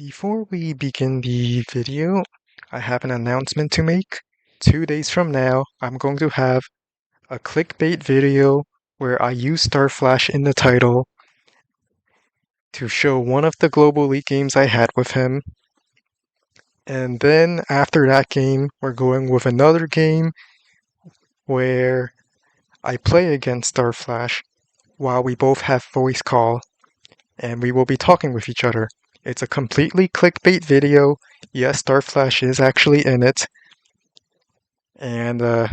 Before we begin the video, I have an announcement to make. 2 days from now, I'm going to have a clickbait video where I use Starflash in the title to show one of the Global League games I had with him. And then after that game, we're going with another game where I play against Starflash while we both have voice call, and we will be talking with each other. It's a completely clickbait video. Yes, Starflash is actually in it. And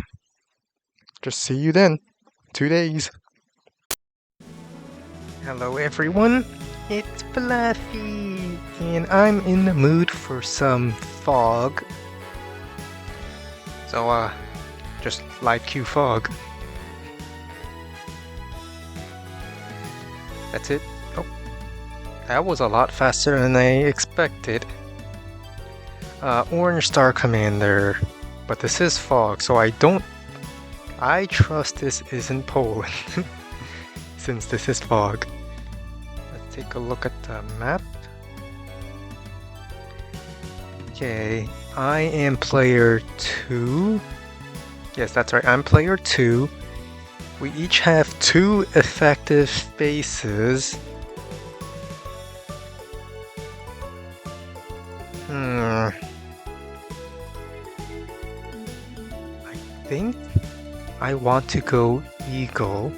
just see you then. 2 days. Hello everyone, it's fluhfie, and I'm in the mood for some fog. So just live cue fog. That's it. Oh, that was a lot faster than I expected. Orange Star Commander, but this is fog, so I trust this isn't Poland, since this is fog. Let's take a look at the map. Okay, I am player 2. Yes, that's right, I'm player 2. We each have 2 effective bases. I think I want to go Eagle.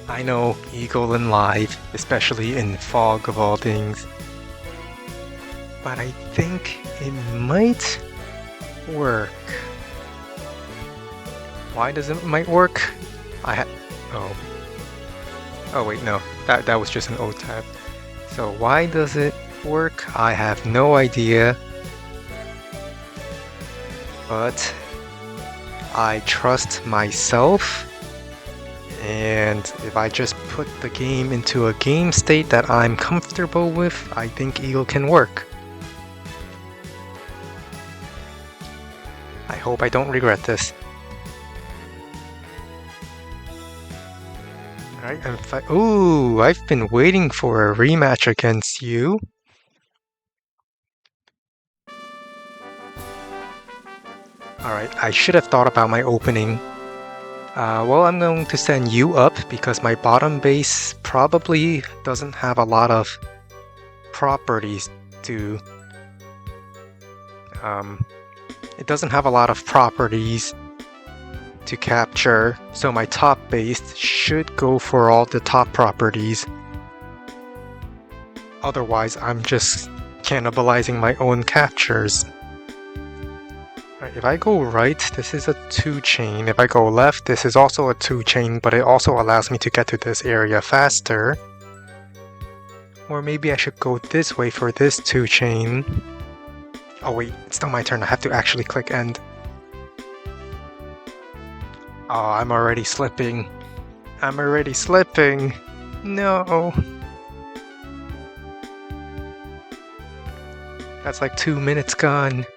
I know, Eagle in live, especially in fog of all things. But I think it might work. Why does it might work? Oh wait, no, that was just an O tab. So why does it work? I have no idea. But I trust myself, and if I just put the game into a game state that I'm comfortable with, I think Eagle can work. I hope I don't regret this. Alright, ooh, I've been waiting for a rematch against you. Alright, I should have thought about my opening. Well, I'm going to send you up because my bottom base probably doesn't have a lot of properties to... it doesn't have a lot of properties to capture, so my top base should go for all the top properties. Otherwise, I'm just cannibalizing my own captures. Right, if I go right, this is a 2-chain. If I go left, this is also a 2-chain, but it also allows me to get to this area faster. Or maybe I should go this way for this 2-chain. Oh wait, it's still my turn. I have to actually click end. Oh, I'm already slipping. I'm already slipping. No. That's like 2 minutes gone.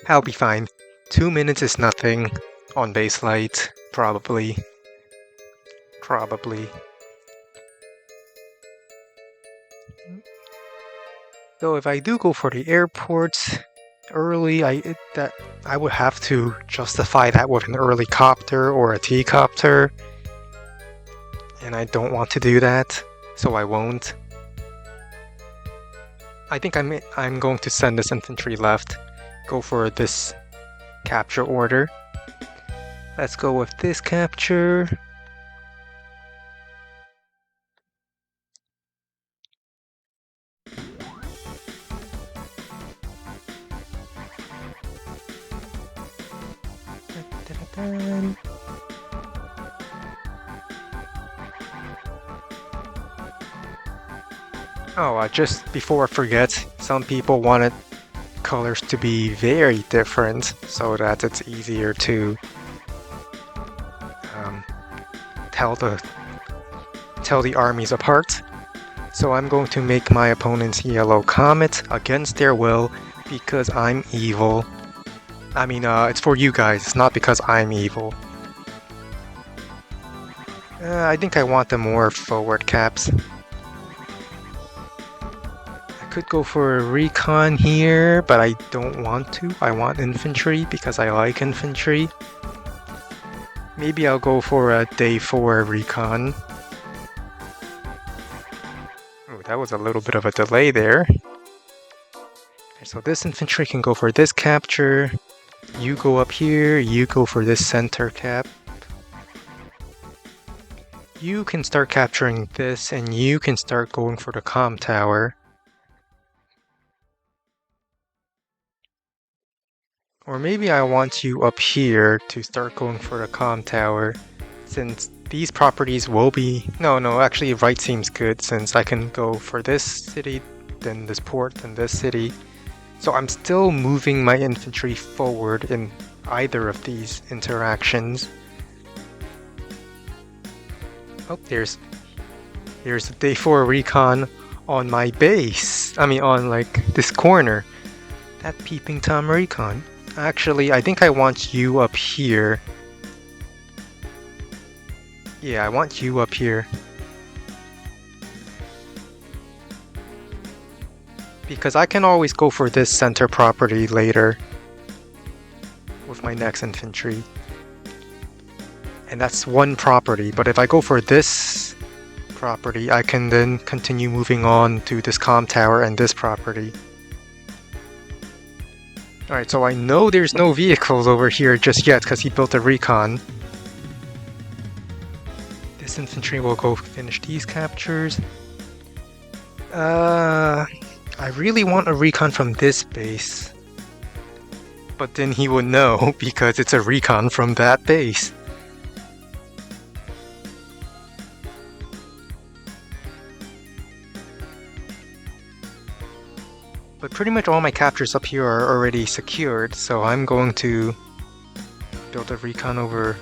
I'll be fine. 2 minutes is nothing on base light, probably. So if I do go for the airports early, I would have to justify that with an early copter or a T-copter, and I don't want to do that, so I won't. I think I'm going to send this infantry left. Go for this capture order. Let's go with this capture. Oh, just before I forget, some people wanted colors to be very different so that it's easier to tell the armies apart. So I'm going to make my opponent's yellow comet against their will because I'm evil. I mean, it's for you guys, it's not because I'm evil. I think I want the more forward caps. could go for a recon here, but I don't want to. I want infantry because I like infantry. Maybe I'll go for a day 4 recon. Oh, that was a little bit of a delay there. So this infantry can go for this capture. You go up here, you go for this center cap. You can start capturing this, and you can start going for the comm tower. Or maybe I want you up here to start going for the comm tower, since these properties will be... No, actually right seems good, since I can go for this city, then this port, then this city. So I'm still moving my infantry forward in either of these interactions. Oh, there's a day 4 recon on my base. I mean, on like this corner. That peeping Tom recon. Actually, I think I want you up here. Yeah, I want you up here. Because I can always go for this center property later with my next infantry. And that's one property, but if I go for this property, I can then continue moving on to this comm tower and this property. Alright, so I know there's no vehicles over here just yet because he built a recon. This infantry will go finish these captures. I really want a recon from this base. But then he would know because it's a recon from that base. But pretty much all my captures up here are already secured, so I'm going to build a recon over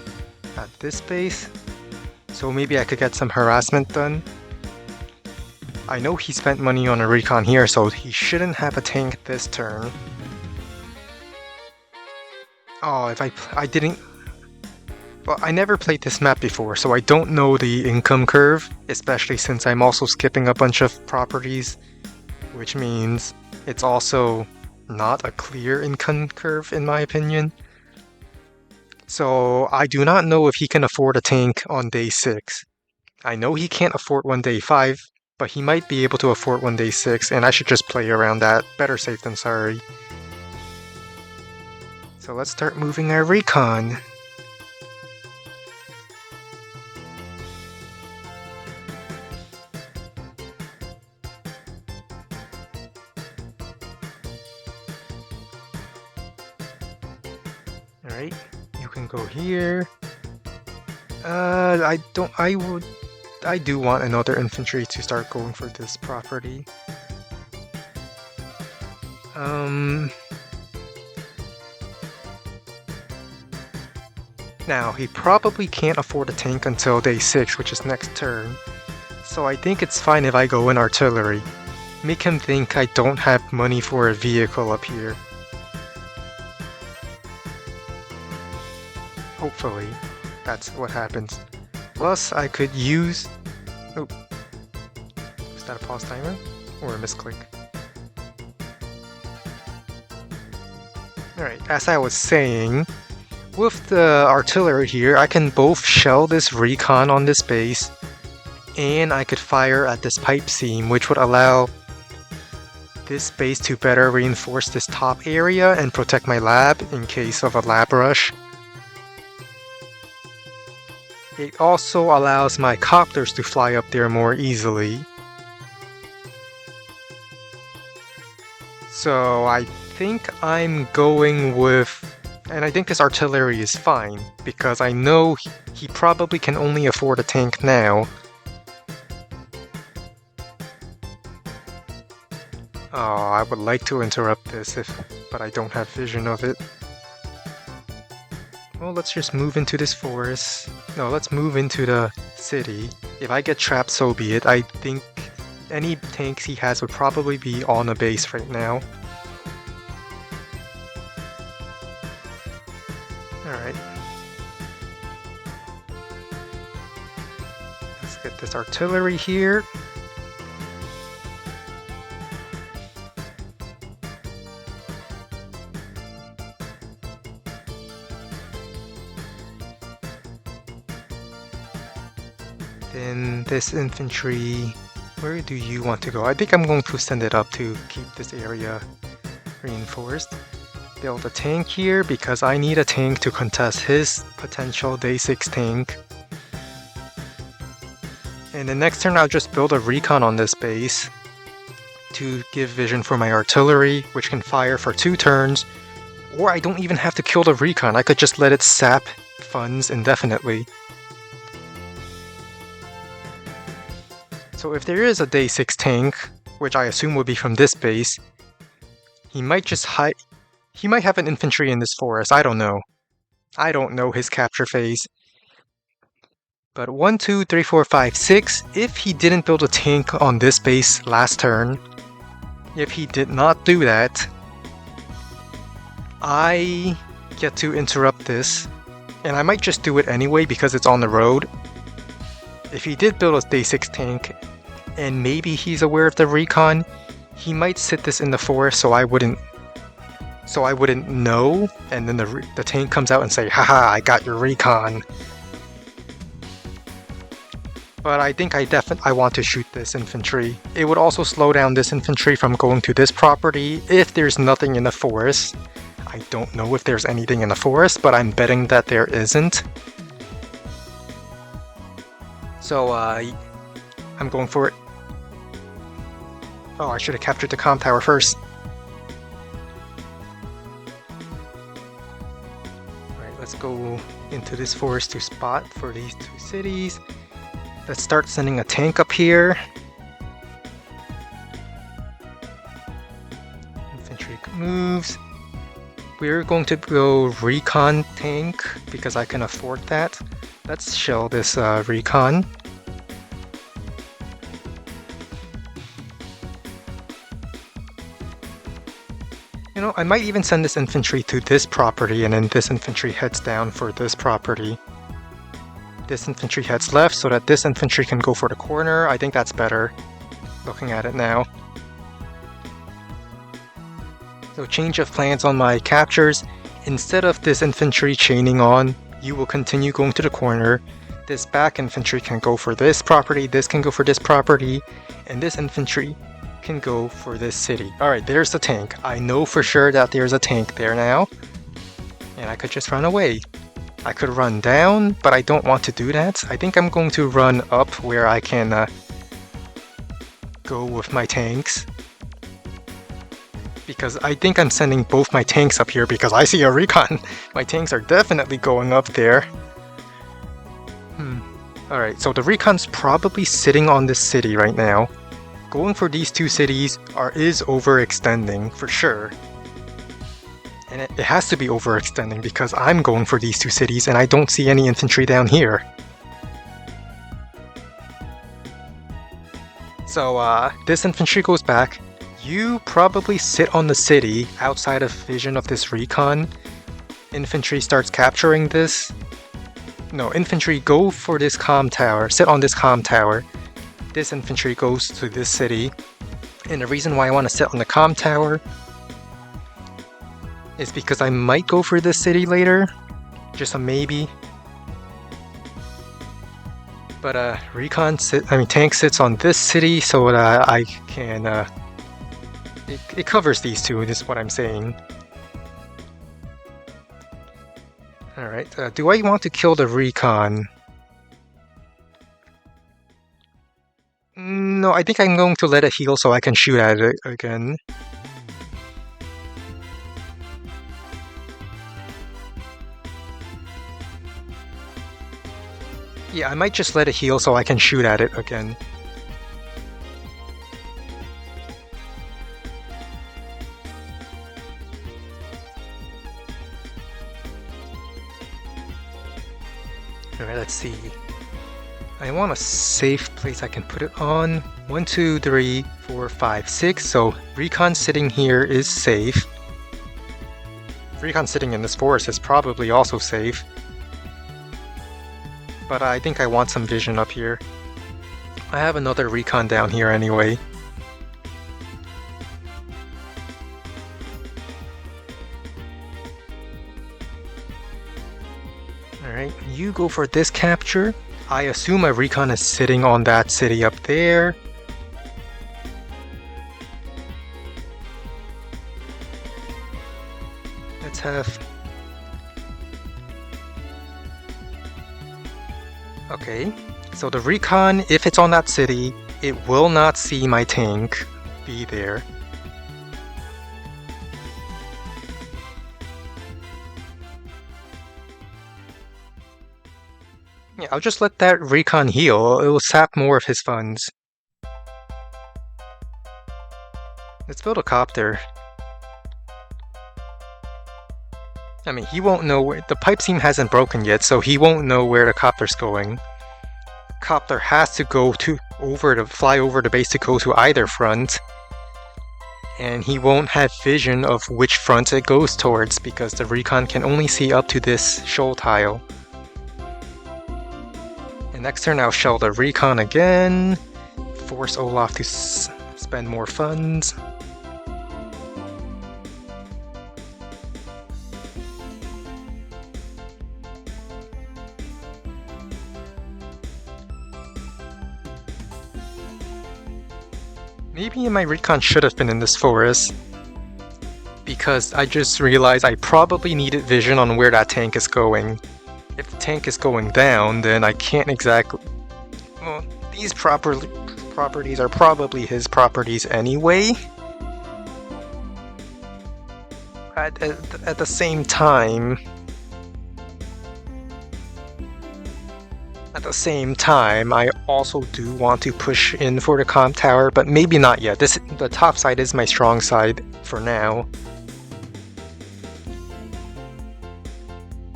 at this base. So maybe I could get some harassment done. I know he spent money on a recon here, so he shouldn't have a tank this turn. Oh, if I didn't... Well, I never played this map before, so I don't know the income curve, especially since I'm also skipping a bunch of properties, which means it's also not a clear income curve in my opinion. So I do not know if he can afford a tank on day 6. I know he can't afford one day 5, but he might be able to afford one day 6, and I should just play around that. Better safe than sorry. So let's start moving our recon. Alright, you can go here. I do want another infantry to start going for this property. Now, he probably can't afford a tank until day 6, which is next turn. So I think it's fine if I go in artillery. Make him think I don't have money for a vehicle up here. Hopefully, that's what happens. Plus, I could use... Oh. Was that a pause timer? Or a misclick? Alright, as I was saying, with the artillery here, I can both shell this recon on this base, and I could fire at this pipe seam, which would allow this base to better reinforce this top area and protect my lab in case of a lab rush. It also allows my copters to fly up there more easily. So I think I'm going with... And I think this artillery is fine, because I know he probably can only afford a tank now. Oh, I would like to interrupt this, but I don't have vision of it. Well, let's just move into this forest. No, let's move into the city. If I get trapped, so be it. I think any tanks he has would probably be on a base right now. Alright. Let's get this artillery here. Then this infantry, where do you want to go? I think I'm going to send it up to keep this area reinforced. Build a tank here because I need a tank to contest his potential day 6 tank. And the next turn I'll just build a recon on this base to give vision for my artillery, which can fire for 2 turns. Or I don't even have to kill the recon, I could just let it sap funds indefinitely. So if there is a day 6 tank, which I assume would be from this base, he might just he might have an infantry in this forest, I don't know. I don't know his capture phase. But 1, 2, 3, 4, 5, 6, if he didn't build a tank on this base last turn, if he did not do that, I get to interrupt this, and I might just do it anyway because it's on the road. If he did build a day 6 tank, and maybe he's aware of the recon, he might sit this in the forest so I wouldn't know, and then the tank comes out and say, haha, I got your recon. But I think I want to shoot this infantry. It would also slow down this infantry from going to this property if there's nothing in the forest. I don't know if there's anything in the forest, but I'm betting that there isn't. So I'm going for it. Oh, I should have captured the comm tower first. Alright, let's go into this forest to spot for these 2 cities. Let's start sending a tank up here. Infantry moves. We're going to go recon tank because I can afford that. Let's shell this recon. You know, I might even send this infantry to this property and then this infantry heads down for this property. This infantry heads left so that this infantry can go for the corner. I think that's better, looking at it now. So change of plans on my captures. Instead of this infantry chaining on, you will continue going to the corner. This back infantry can go for this property, this can go for this property, and this infantry can go for this city. Alright, there's the tank. I know for sure that there's a tank there now. And I could just run away. I could run down, but I don't want to do that. I think I'm going to run up where I can go with my tanks. Because I think I'm sending both my tanks up here because I see a recon. My tanks are definitely going up there. Alright, so the recon's probably sitting on this city right now. Going for these 2 cities is overextending for sure. And it has to be overextending because I'm going for these 2 cities and I don't see any infantry down here. So this infantry goes back. You probably sit on the city outside of vision of this recon. Infantry starts capturing this. No, infantry go for this comm tower, sit on this comm tower. This infantry goes to this city. And the reason why I want to sit on the comm tower is because I might go for this city later. Just a maybe. But tank sits on this city so that I can it covers these 2, is what I'm saying. Alright, do I want to kill the recon? No, I think I'm going to let it heal so I can shoot at it again. Yeah, I might just let it heal so I can shoot at it again. Alright, let's see. I want a safe place I can put it on. 1, 2, 3, 4, 5, 6. So recon sitting here is safe. Recon sitting in this forest is probably also safe. But I think I want some vision up here. I have another recon down here anyway. Alright, you go for this capture. I assume a recon is sitting on that city up there. Let's have... Okay, so the recon, if it's on that city, it will not see my tank be there. Yeah, I'll just let that recon heal. It will sap more of his funds. Let's build a copter. I mean, he won't know where... The pipe seam hasn't broken yet, so he won't know where the copter's going. Copter has to go fly over the base to go to either front. And he won't have vision of which front it goes towards, because the recon can only see up to this shoal tile. And next turn I'll shell the recon again. Force Olaf to spend more funds. Maybe my recon should have been in this forest, because I just realized I probably needed vision on where that tank is going. If the tank is going down, then I can't exactly... Well, these properties are probably his properties anyway. At the same time... I also do want to push in for the comp tower, but maybe not yet. The top side is my strong side for now.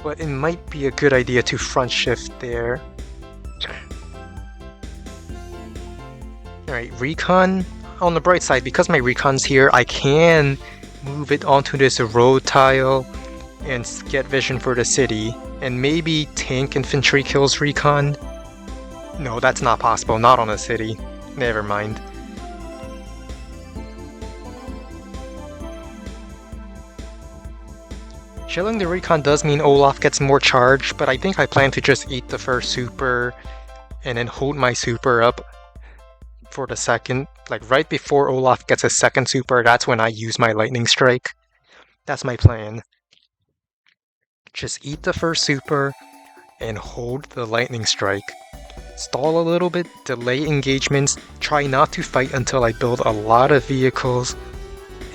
But it might be a good idea to front shift there. Alright, recon. On the bright side, because my recon's here, I can move it onto this road tile and get vision for the city. And maybe tank infantry kills recon? No, that's not possible, not on a city. Never mind. Shilling the recon does mean Olaf gets more charge, but I think I plan to just eat the first super and then hold my super up for the second. Like right before Olaf gets his second super, that's when I use my lightning strike. That's my plan. Just eat the first super and hold the lightning strike. Stall a little bit, delay engagements, try not to fight until I build a lot of vehicles,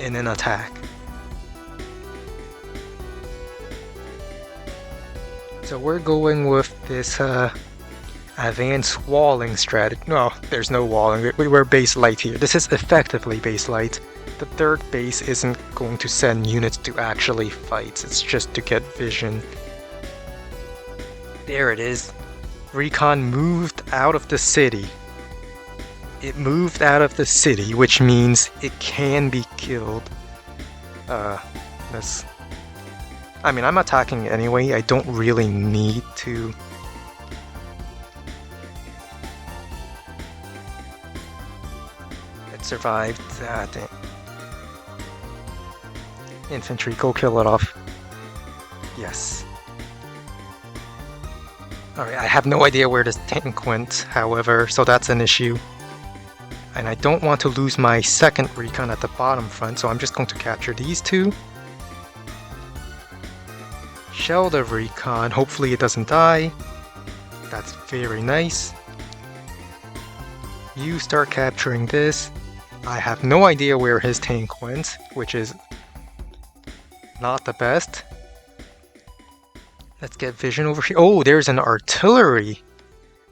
and then attack. So we're going with this advanced walling strategy. No, there's no walling, we're base light here. This is effectively base light. The third base isn't going to send units to actually fight, it's just to get vision. There it is. Recon moved out of the city. It moved out of the city, which means it can be killed. I mean, I'm attacking anyway, I don't really need to. It survived that. Infantry, go kill it off. Yes. Alright, I have no idea where this tank went, however, so that's an issue. And I don't want to lose my second recon at the bottom front, so I'm just going to capture these two. Shell the recon, hopefully it doesn't die. That's very nice. You start capturing this. I have no idea where his tank went, which is not the best. Let's get vision over here. Oh, there's an artillery!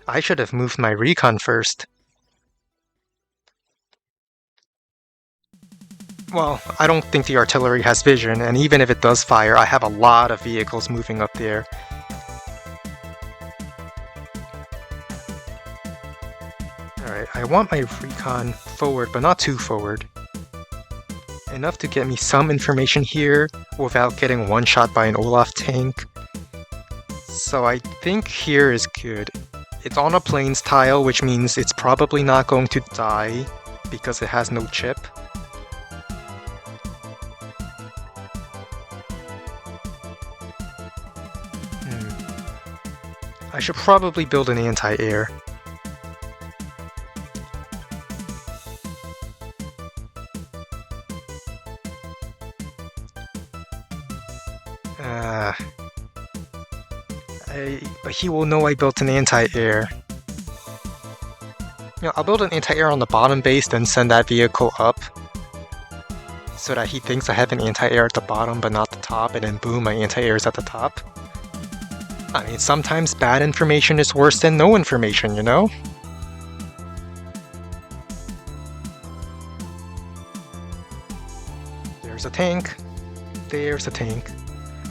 I should have moved my recon first. Well, I don't think the artillery has vision, and even if it does fire, I have a lot of vehicles moving up there. Alright, I want my recon forward, but not too forward. Enough to get me some information here without getting one-shot by an Olaf tank. So I think here is good. It's on a plains tile, which means it's probably not going to die because it has no chip. I should probably build an anti-air. But he will know I built an anti-air. You know, I'll build an anti-air on the bottom base, then send that vehicle up, so that he thinks I have an anti-air at the bottom but not the top, and then boom, my anti-air is at the top. I mean, sometimes bad information is worse than no information, you know? There's a tank. There's a tank.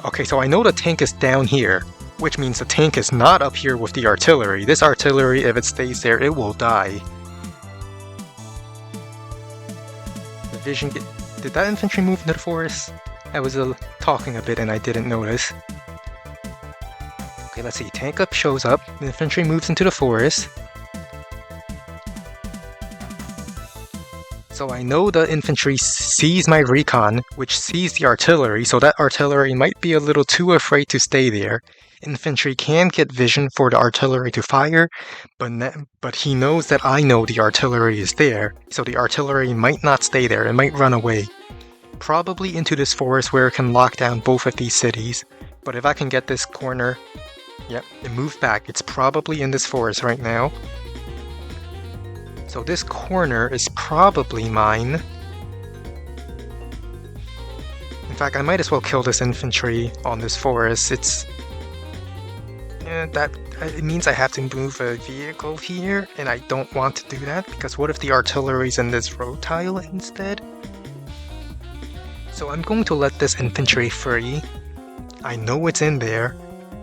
Okay, so I know the tank is down here, which means the tank is not up here with the artillery. This artillery, if it stays there, it will die. The vision... Did that infantry move into the forest? I was talking a bit and I didn't notice. Okay, let's see. Tank up shows up. The infantry moves into the forest. So I know the infantry sees my recon, which sees the artillery, so that artillery might be a little too afraid to stay there. Infantry can get vision for the artillery to fire, but he knows that I know the artillery is there, so the artillery might not stay there, it might run away. Probably into this forest where it can lock down both of these cities, but if I can get this corner... Yep, it moved back. It's probably in this forest right now. So this corner is probably mine. In fact, I might as well kill this infantry on this forest. It means I have to move a vehicle here, and I don't want to do that, because what if the artillery's in this road tile instead? So I'm going to let this infantry free. I know it's in there,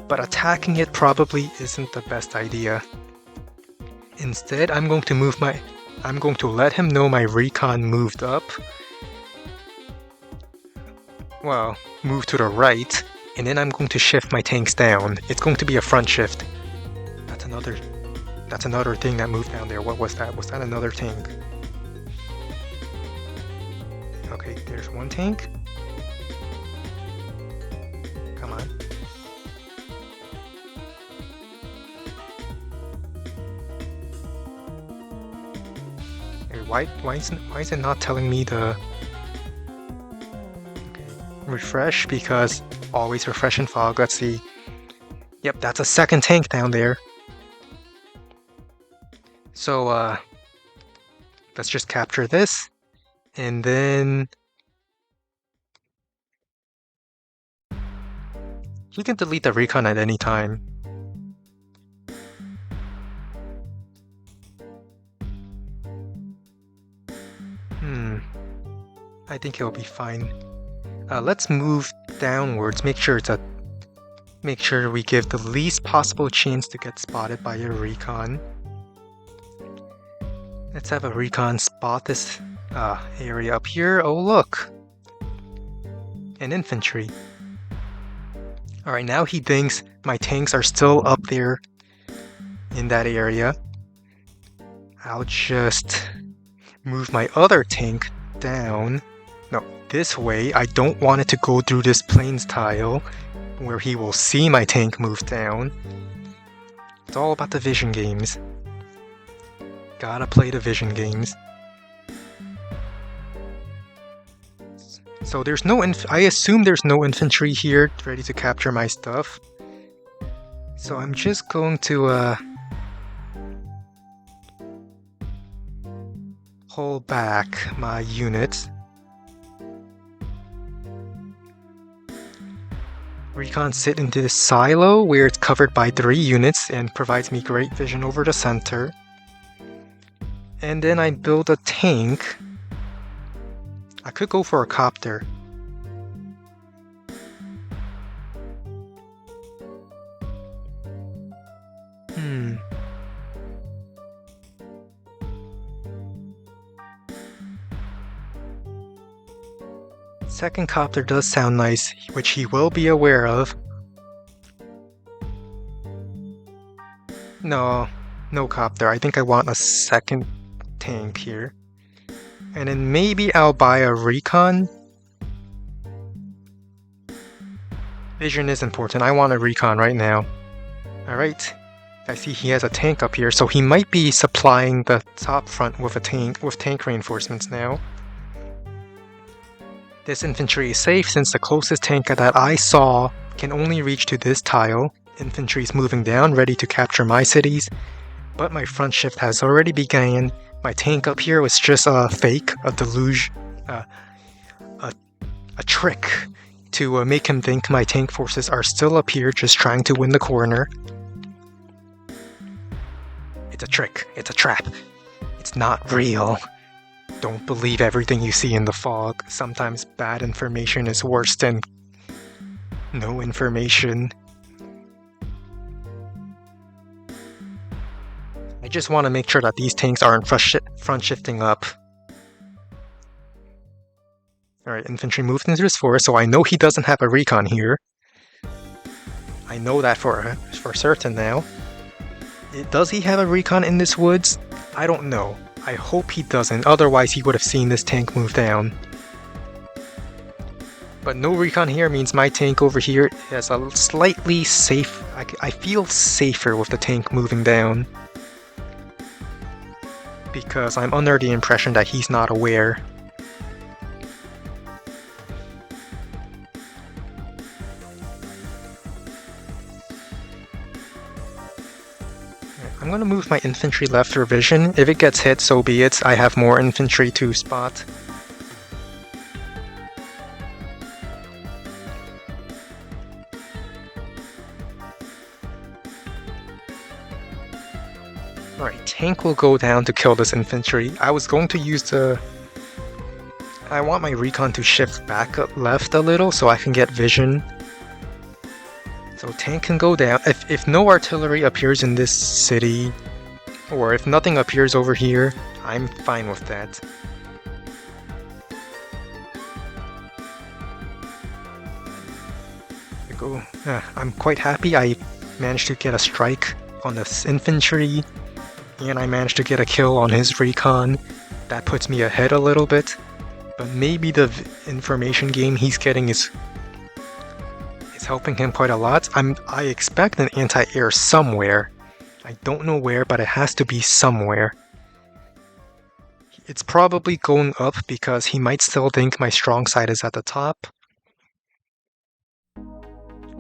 but attacking it probably isn't the best idea. Instead, I'm going to let him know my recon moved up. Well, move to the right, and then I'm going to shift my tanks down. It's going to be a front shift. That's another thing that moved down there. What was that? Was that another tank? Okay, there's one tank. Come on. Why is it not telling me the... Okay, refresh, because always refresh in fog. Let's see. Yep, that's a second tank down there. So, let's just capture this, and then... He can delete the recon at any time. I think he'll be fine. Let's move downwards. Make sure we give the least possible chance to get spotted by a recon. Let's have a recon spot this area up here. Oh look! An infantry. Alright, now he thinks my tanks are still up there in that area. I'll just move my other tank down. No, this way. I don't want it to go through this plains tile where he will see my tank move down. It's all about the vision games. Gotta play the vision games. So there's no I assume there's no infantry here ready to capture my stuff. So I'm just going to hold back my units. Recon sit into this silo where it's covered by 3 units and provides me great vision over the center. And then I build a tank. I could go for a copter. Second copter does sound nice, which he will be aware of. No copter. I think I want a second tank here. And then maybe I'll buy a recon. Vision is important. I want a recon right now. Alright, I see he has a tank up here, so he might be supplying the top front with tank reinforcements now. This infantry is safe since the closest tank that I saw can only reach to this tile. Infantry is moving down, ready to capture my cities, but my front shift has already begun. My tank up here was just a fake, a deluge, a trick to make him think my tank forces are still up here just trying to win the corner. It's a trick, it's a trap, it's not real. Don't believe everything you see in the fog. Sometimes bad information is worse than no information. I just want to make sure that these tanks aren't front shifting up. Alright, infantry moved into this forest, so I know he doesn't have a recon here. I know that for certain now. Does he have a recon in this woods? I don't know. I hope he doesn't, otherwise he would have seen this tank move down. But no recon here means my tank over here has a slightly safe... I feel safer with the tank moving down. Because I'm under the impression that he's not aware. I'm gonna move my infantry left for vision. If it gets hit, so be it. I have more infantry to spot. Alright, tank will go down to kill this infantry. I was going to use the... I want my recon to shift back left a little so I can get vision. So tank can go down. If no artillery appears in this city, or if nothing appears over here, I'm fine with that. I'm quite happy I managed to get a strike on this infantry, and I managed to get a kill on his recon. That puts me ahead a little bit, but maybe the information gain he's getting is helping him quite a lot. I expect an anti-air somewhere. I don't know where, but it has to be somewhere. It's probably going up because he might still think my strong side is at the top.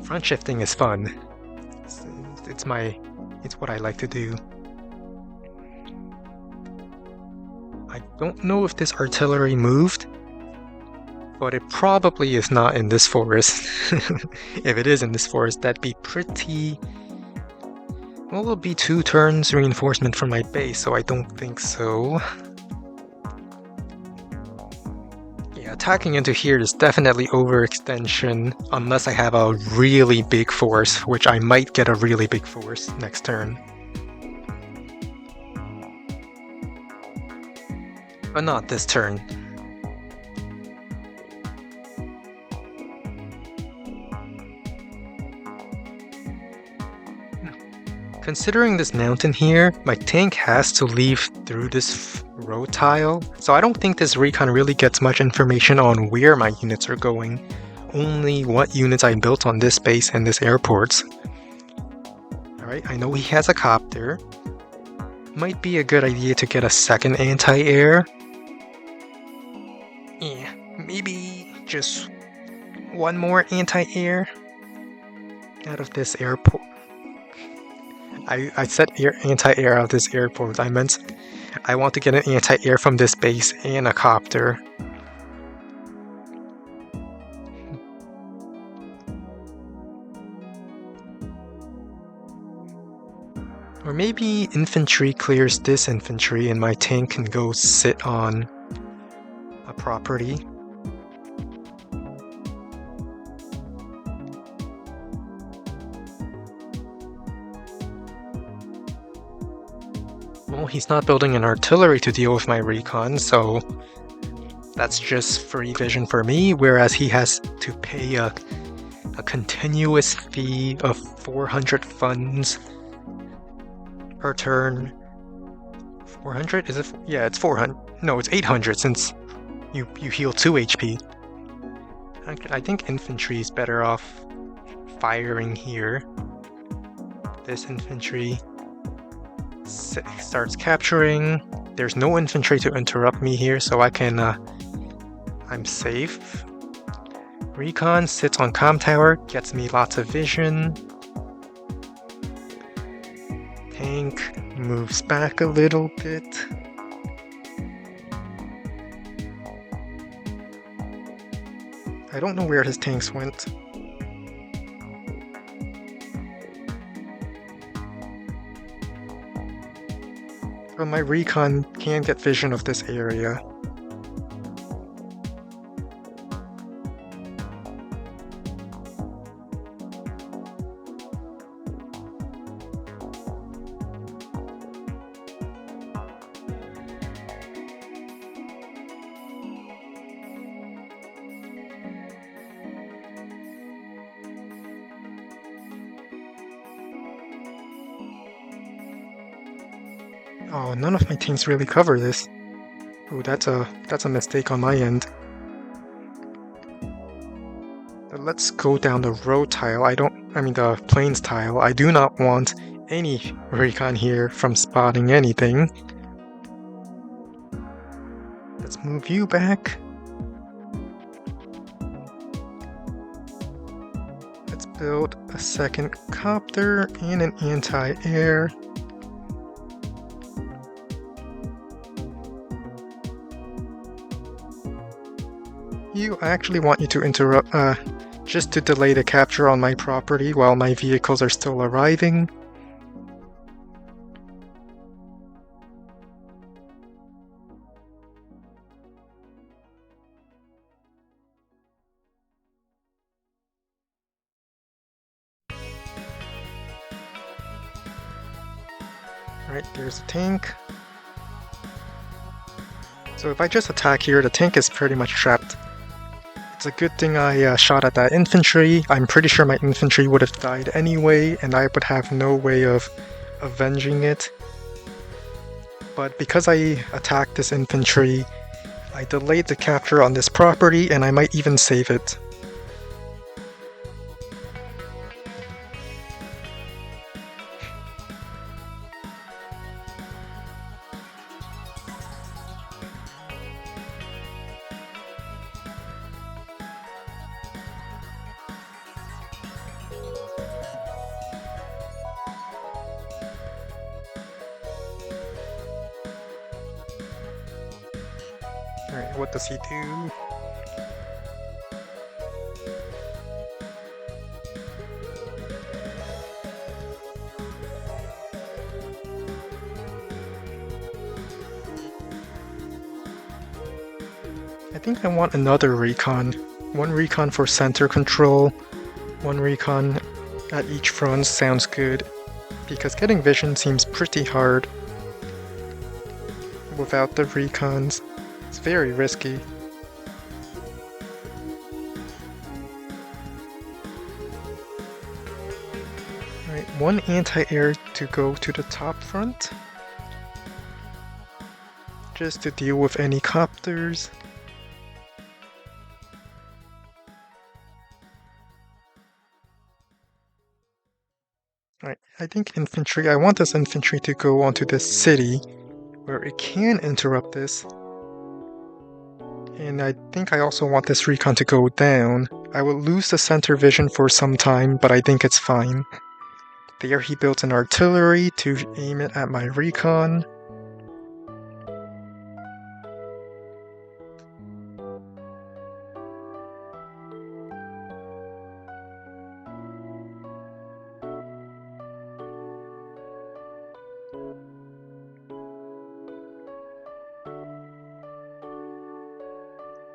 Front shifting is fun. It's what I like to do. I don't know if this artillery moved, but it probably is not in this forest. If it is in this forest, that'd be pretty... Well, it'll be 2 turns reinforcement from my base, so I don't think so. Yeah, attacking into here is definitely overextension, unless I have a really big force, which I might get a really big force next turn. But not this turn. Considering this mountain here, my tank has to leave through this road tile, so I don't think this recon really gets much information on where my units are going, only what units I built on this base and this airport. Alright, I know he has a copter. Might be a good idea to get a second anti-air. Yeah, maybe just one more anti-air out of this airport. I said anti-air out of this airport. I meant I want to get an anti-air from this base and a copter. Or maybe infantry clears this infantry and my tank can go sit on a property. Well, he's not building an artillery to deal with my recon, so that's just free vision for me, whereas he has to pay a continuous fee of 400 funds per turn. 400? Is it? Yeah, it's 400. No, it's 800 since you heal 2 HP. I think infantry is better off firing here. This infantry. starts capturing. There's no infantry to interrupt me here, so I can, I'm safe. Recon sits on comm tower, gets me lots of vision. Tank moves back a little bit. I don't know where his tanks went. But my recon can get vision of this area. Oh, none of my tanks really cover this. Oh, that's a mistake on my end. Let's go down the road tile. The plains tile. I do not want any recon here from spotting anything. Let's move you back. Let's build a second copter and an anti-air. I actually want you to interrupt, just to delay the capture on my property while my vehicles are still arriving. Alright, there's a tank. So if I just attack here, the tank is pretty much trapped. It's a good thing I shot at that infantry. I'm pretty sure my infantry would have died anyway, and I would have no way of avenging it. But because I attacked this infantry, I delayed the capture on this property, and I might even save it. Alright, what does he do? I think I want another recon. One recon for center control, one recon at each front sounds good, because getting vision seems pretty hard without the recons. It's very risky. Alright, one anti-air to go to the top front, just to deal with any copters. Alright, I think infantry, I want this infantry to go onto this city, where it can interrupt this. And I think I also want this recon to go down. I will lose the center vision for some time, but I think it's fine. There he built an artillery to aim it at my recon.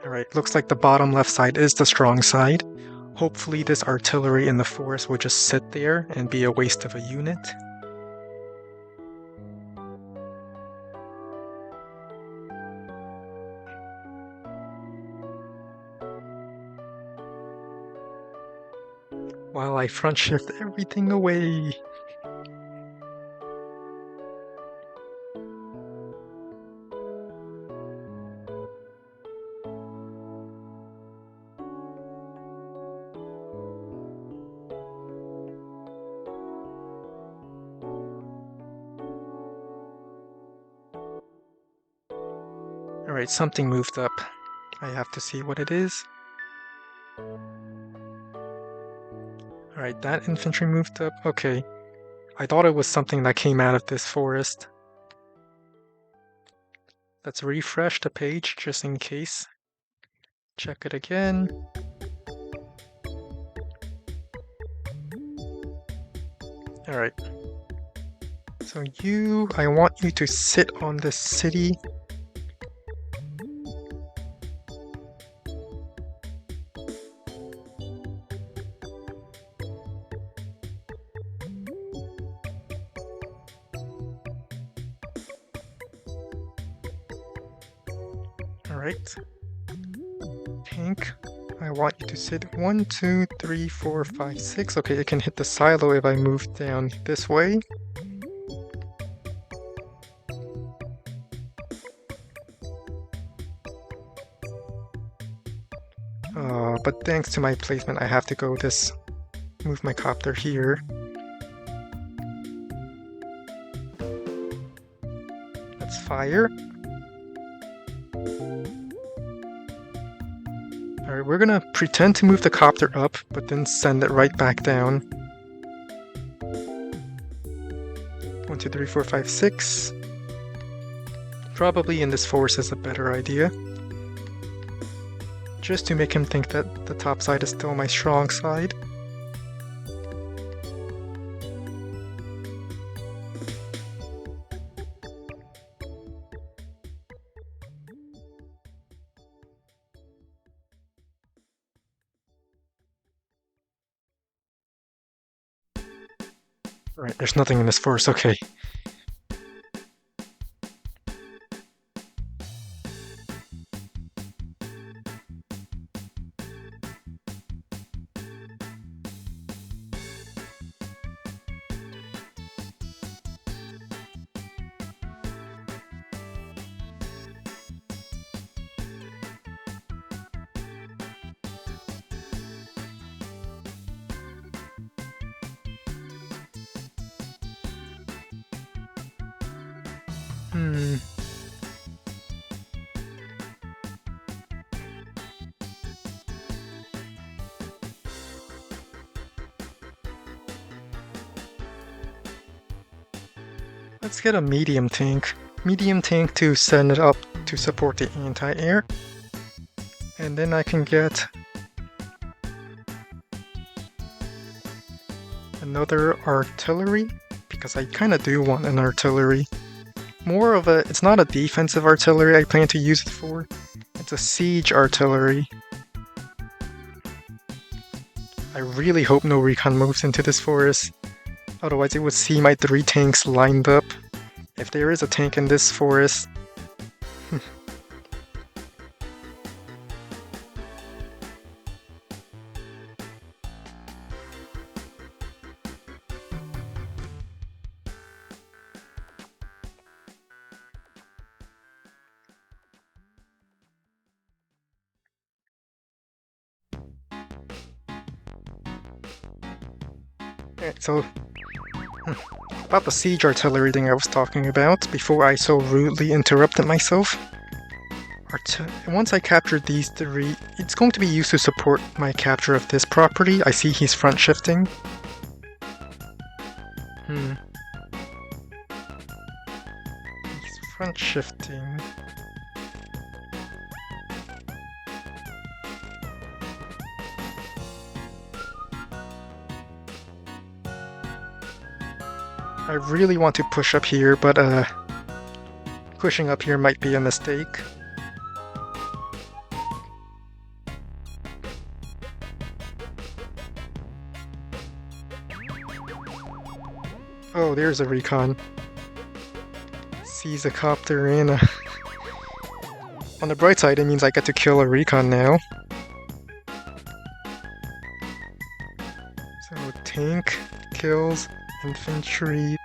Alright, looks like the bottom left side is the strong side. Hopefully this artillery in the forest will just sit there and be a waste of a unit. While I front shift everything away. Alright, something moved up. I have to see what it is. Alright, that infantry moved up. Okay. I thought it was something that came out of this forest. Let's refresh the page just in case. Check it again. Alright. So I want you to sit on this city. Alright. Tank, I want you to sit 1, 2, 3, 4, 5, 6. Okay, it can hit the silo if I move down this way. But thanks to my placement, I have to move my copter here. Let's fire. Alright, we're gonna pretend to move the copter up, but then send it right back down. 1, 2, 3, 4, 5, 6. Probably in this forest is a better idea. Just to make him think that the top side is still my strong side. Right, there's nothing in this forest, okay. Let's get a medium tank. Medium tank to send it up to support the anti-air. And then I can get another artillery, because I kinda do want an artillery. It's not a defensive artillery I plan to use it for. It's a siege artillery. I really hope no recon moves into this forest. Otherwise it would see my 3 tanks lined up. If there is a tank in this forest... Alright, so... about the siege artillery thing I was talking about before I so rudely interrupted myself. Once I capture these 3, it's going to be used to support my capture of this property. I see he's front shifting. He's front shifting. I really want to push up here, but pushing up here might be a mistake. Oh, there's a recon. Sees a copter in. On the bright side, it means I get to kill a recon now. So tank kills infantry.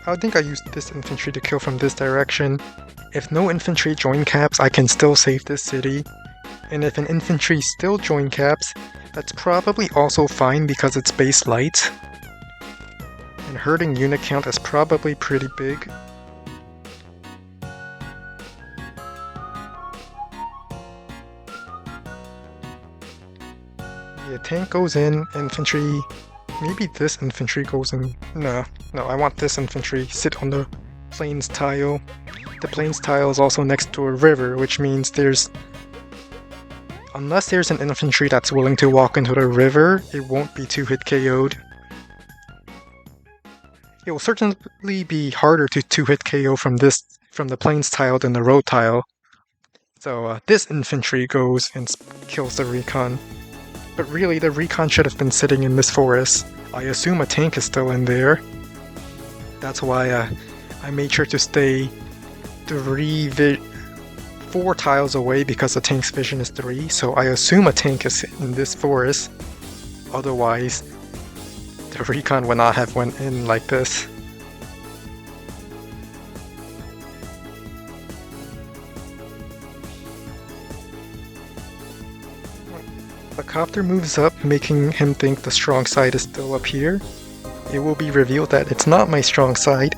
I think I used this infantry to kill from this direction. If no infantry join caps, I can still save this city. And if an infantry still join caps, that's probably also fine because it's base light. And hurting unit count is probably pretty big. Okay, a tank goes in, infantry. Maybe this infantry goes in. No, I want this infantry. Sit on the plains tile. The plains tile is also next to a river, which means unless there's an infantry that's willing to walk into the river, it won't be 2-hit KO'd. It will certainly be harder to 2-hit KO from the plains tile than the road tile. So this infantry goes and kills the recon. But really, the recon should have been sitting in this forest. I assume a tank is still in there. That's why I made sure to stay 4 tiles away because the tank's vision is 3, so I assume a tank is in this forest. Otherwise, the recon would not have went in like this. The copter moves up, making him think the strong side is still up here. It will be revealed that it's not my strong side,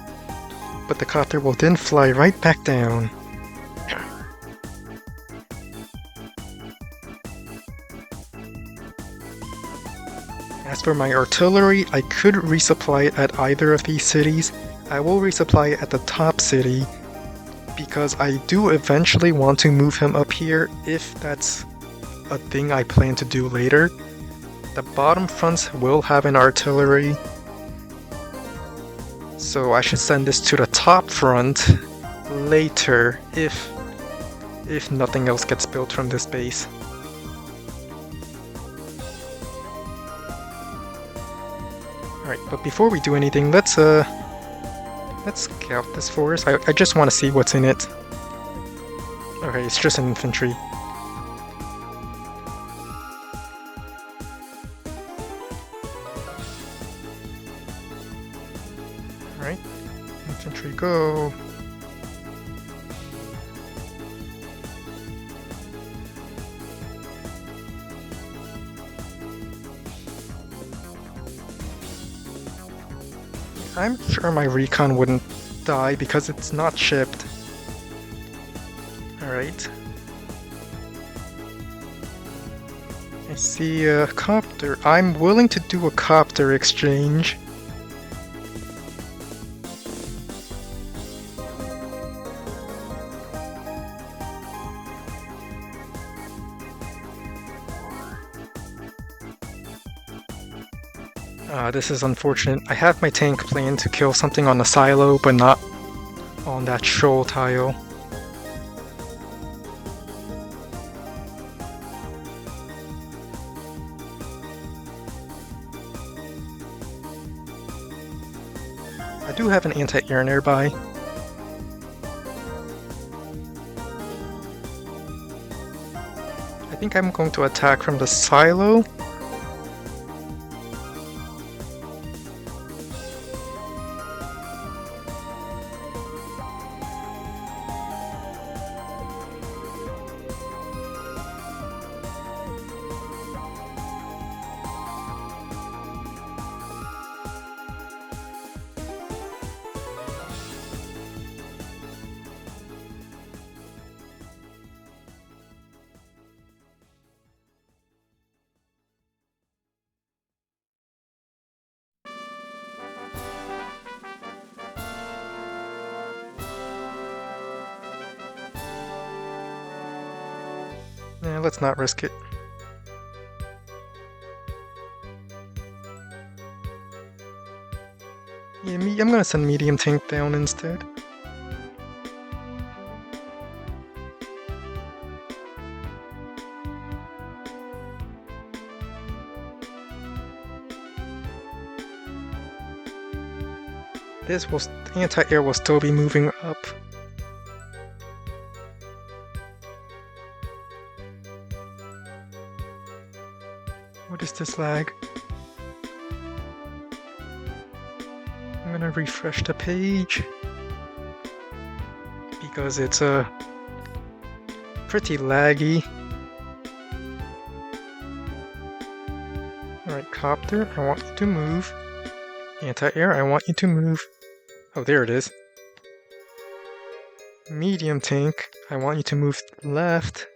but the copter will then fly right back down. As for my artillery, I could resupply it at either of these cities. I will resupply it at the top city, because I do eventually want to move him up here if that's a thing I plan to do later. The bottom fronts will have an artillery, so I should send this to the top front later if nothing else gets built from this base. Alright, but before we do anything, let's scout this forest. I just want to see what's in it. Okay, it's just an infantry. Alright, infantry go. I'm sure my recon wouldn't die because it's not shipped. Alright. I see a copter. I'm willing to do a copter exchange. This is unfortunate. I have my tank planned to kill something on the silo, but not on that shoal tile. I do have an anti-air nearby. I think I'm going to attack from the silo. Yeah, let's not risk it. Yeah, I'm gonna send medium tank down instead. Anti-air will still be moving up. What is this lag? I'm gonna refresh the page because it's pretty laggy. Alright, copter, I want you to move. Anti-air, I want you to move. Oh, there it is. Medium tank, I want you to move left.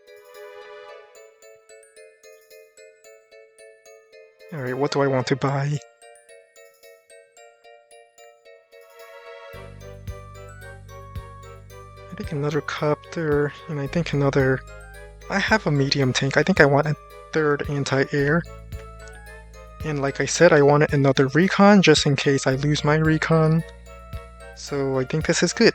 Alright, what do I want to buy? I think another copter, and I think another... I have a medium tank. I think I want a third anti-air. And like I said, I wanted another recon just in case I lose my recon. So I think this is good.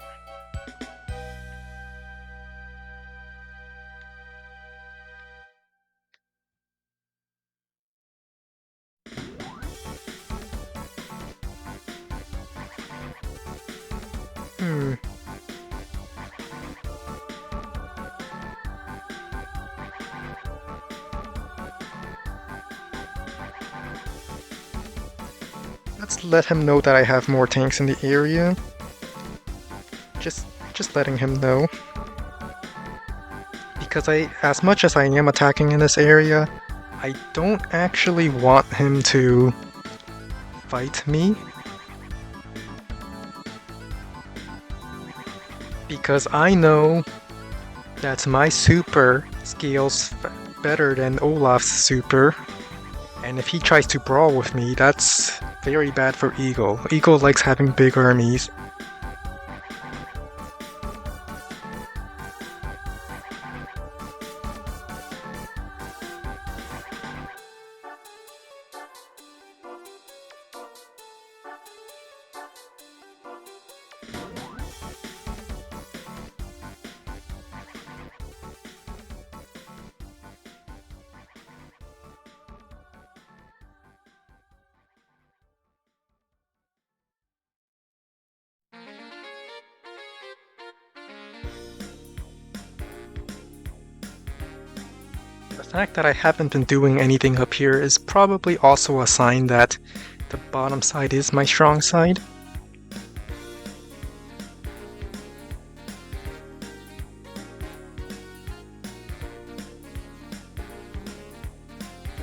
Let's let him know that I have more tanks in the area. Just letting him know. Because as much as I am attacking in this area, I don't actually want him to fight me. Because I know that my super scales better than Olaf's super. And if he tries to brawl with me, that's very bad for Eagle. Eagle likes having big armies. The fact that I haven't been doing anything up here is probably also a sign that the bottom side is my strong side.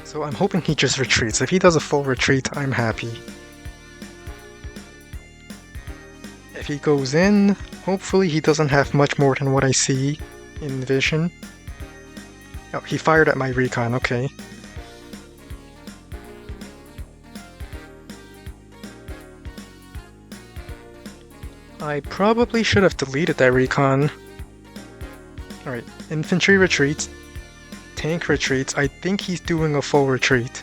So I'm hoping he just retreats. If he does a full retreat, I'm happy. If he goes in, hopefully he doesn't have much more than what I see in vision. Oh, he fired at my recon, okay. I probably should have deleted that recon. Alright, infantry retreats. Tank retreats. I think he's doing a full retreat.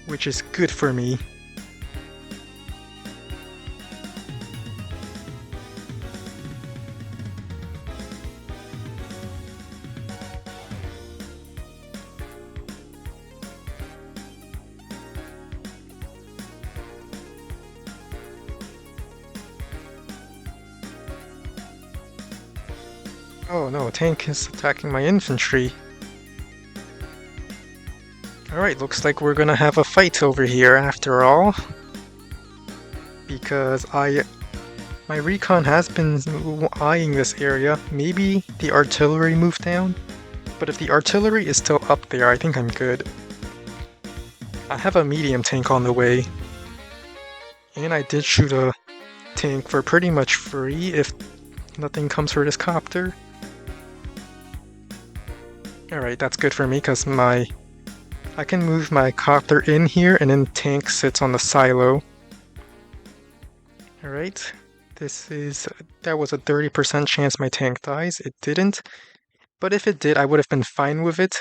Which is good for me. Oh no, a tank is attacking my infantry. Alright, looks like we're gonna have a fight over here after all. Because my recon has been eyeing this area. Maybe the artillery moved down? But if the artillery is still up there, I think I'm good. I have a medium tank on the way. And I did shoot a tank for pretty much free if nothing comes for this copter. Alright, that's good for me because I can move my copter in here and then tank sits on the silo. Alright, that was a 30% chance my tank dies. It didn't. But if it did, I would have been fine with it.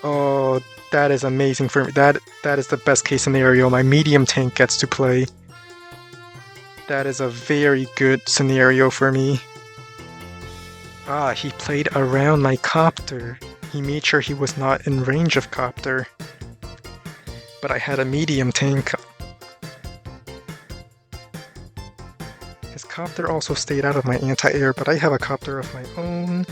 Oh, that is amazing for me. That is the best case scenario. My medium tank gets to play. That is a very good scenario for me. Ah, he played around my copter. He made sure he was not in range of copter. But I had a medium tank. His copter also stayed out of my anti-air, but I have a copter of my own.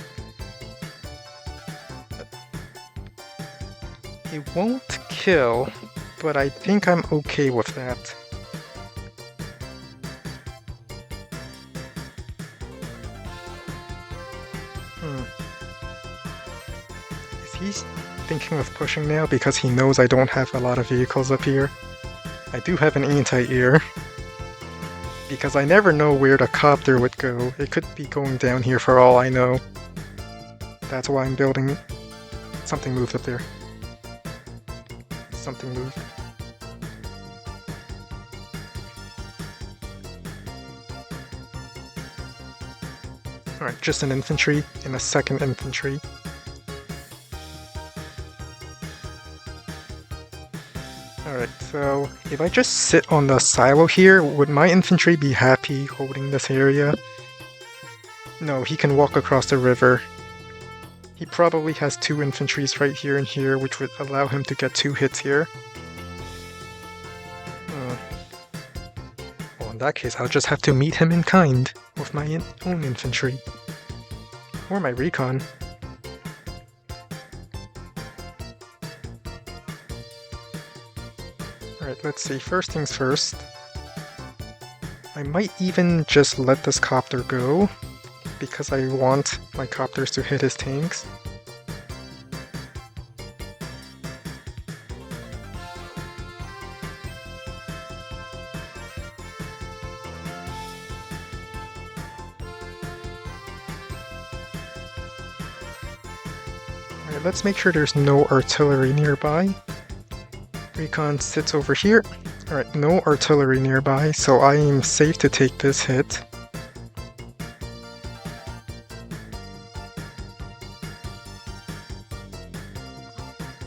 It won't kill, but I think I'm okay with that. Is he thinking of pushing now because he knows I don't have a lot of vehicles up here? I do have an anti-air. Because I never know where the copter would go. It could be going down here for all I know. That's why I'm building something moved up there. Something moved. Alright, just an infantry and a second infantry. Alright, so if I just sit on the silo here, would my infantry be happy holding this area? No, he can walk across the river. He probably has 2 infantries right here and here, which would allow him to get 2 hits here. Well, in that case, I'll just have to meet him in kind with my own infantry. Or my recon. Alright, let's see. First things first. I might even just let this copter go, because I want my copters to hit his tanks. Alright, let's make sure there's no artillery nearby. Recon sits over here. Alright, no artillery nearby, so I am safe to take this hit.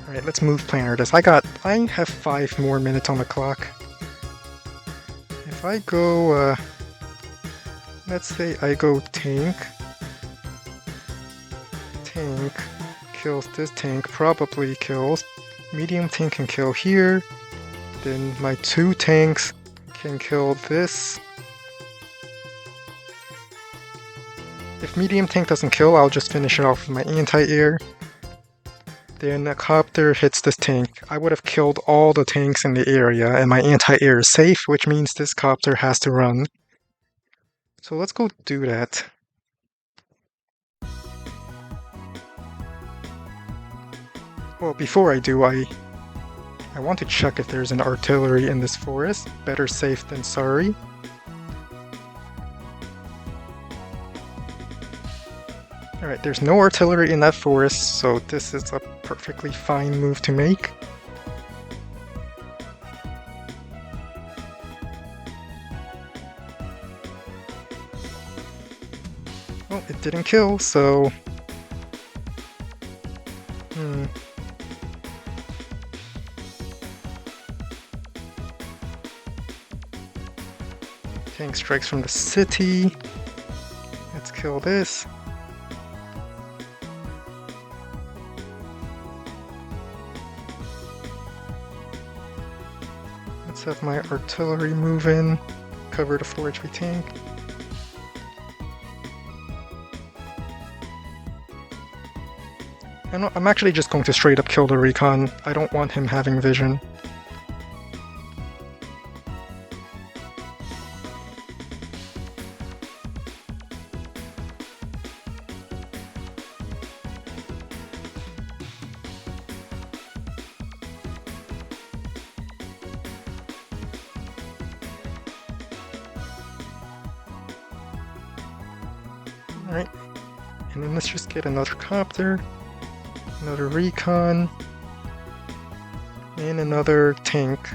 Alright, let's move planner this. I have 5 more minutes on the clock. If I go, let's say I go tank. Tank kills this tank, probably kills. Medium tank can kill here. Then my 2 tanks can kill this. If medium tank doesn't kill, I'll just finish it off with my anti-air. Then a copter hits this tank. I would have killed all the tanks in the area, and my anti-air is safe, which means this copter has to run. So let's go do that. Well, before I do, I want to check if there's an artillery in this forest. Better safe than sorry. Alright, there's no artillery in that forest, so this is a perfectly fine move to make. Well, it didn't kill, so... Tank strikes from the city. Let's kill this. Let's have my artillery move in, cover the 4 HP tank. I'm actually just going to straight up kill the recon. I don't want him having vision. Alright, and then let's just get another copter, another recon, and another tank.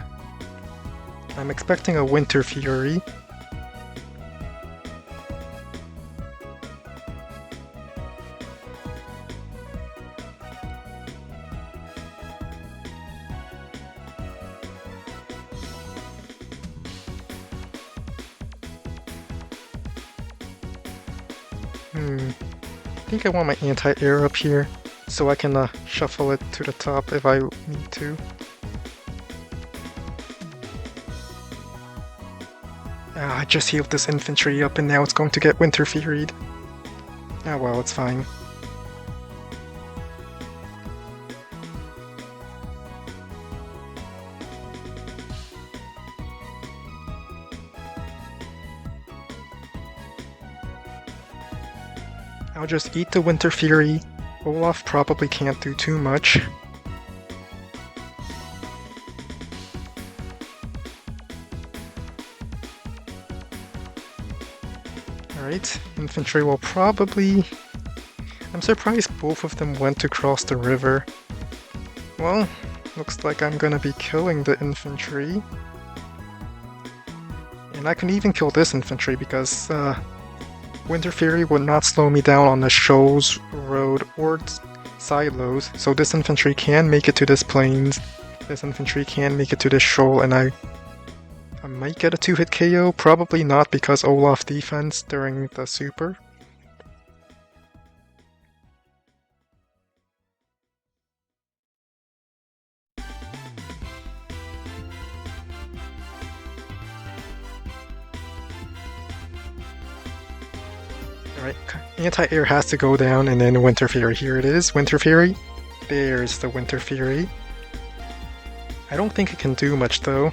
I'm expecting a Winter Fury. I think I want my anti-air up here, so I can shuffle it to the top if I need to. I just healed this infantry up and now it's going to get Winter Furied. Ah well, it's fine. I'll just eat the Winter Fury. Olaf probably can't do too much. Alright, infantry will probably... I'm surprised both of them went to cross the river. Well, looks like I'm gonna be killing the infantry. And I can even kill this infantry because Winter Fury would not slow me down on the shoals, road, or silos. So this infantry can make it to this plains. This infantry can make it to this shoal, and I might get a 2-hit KO. Probably not because Olaf defense during the super. Alright, anti-air has to go down, and then Winter Fury. Here it is, Winter Fury. There's the Winter Fury. I don't think it can do much though.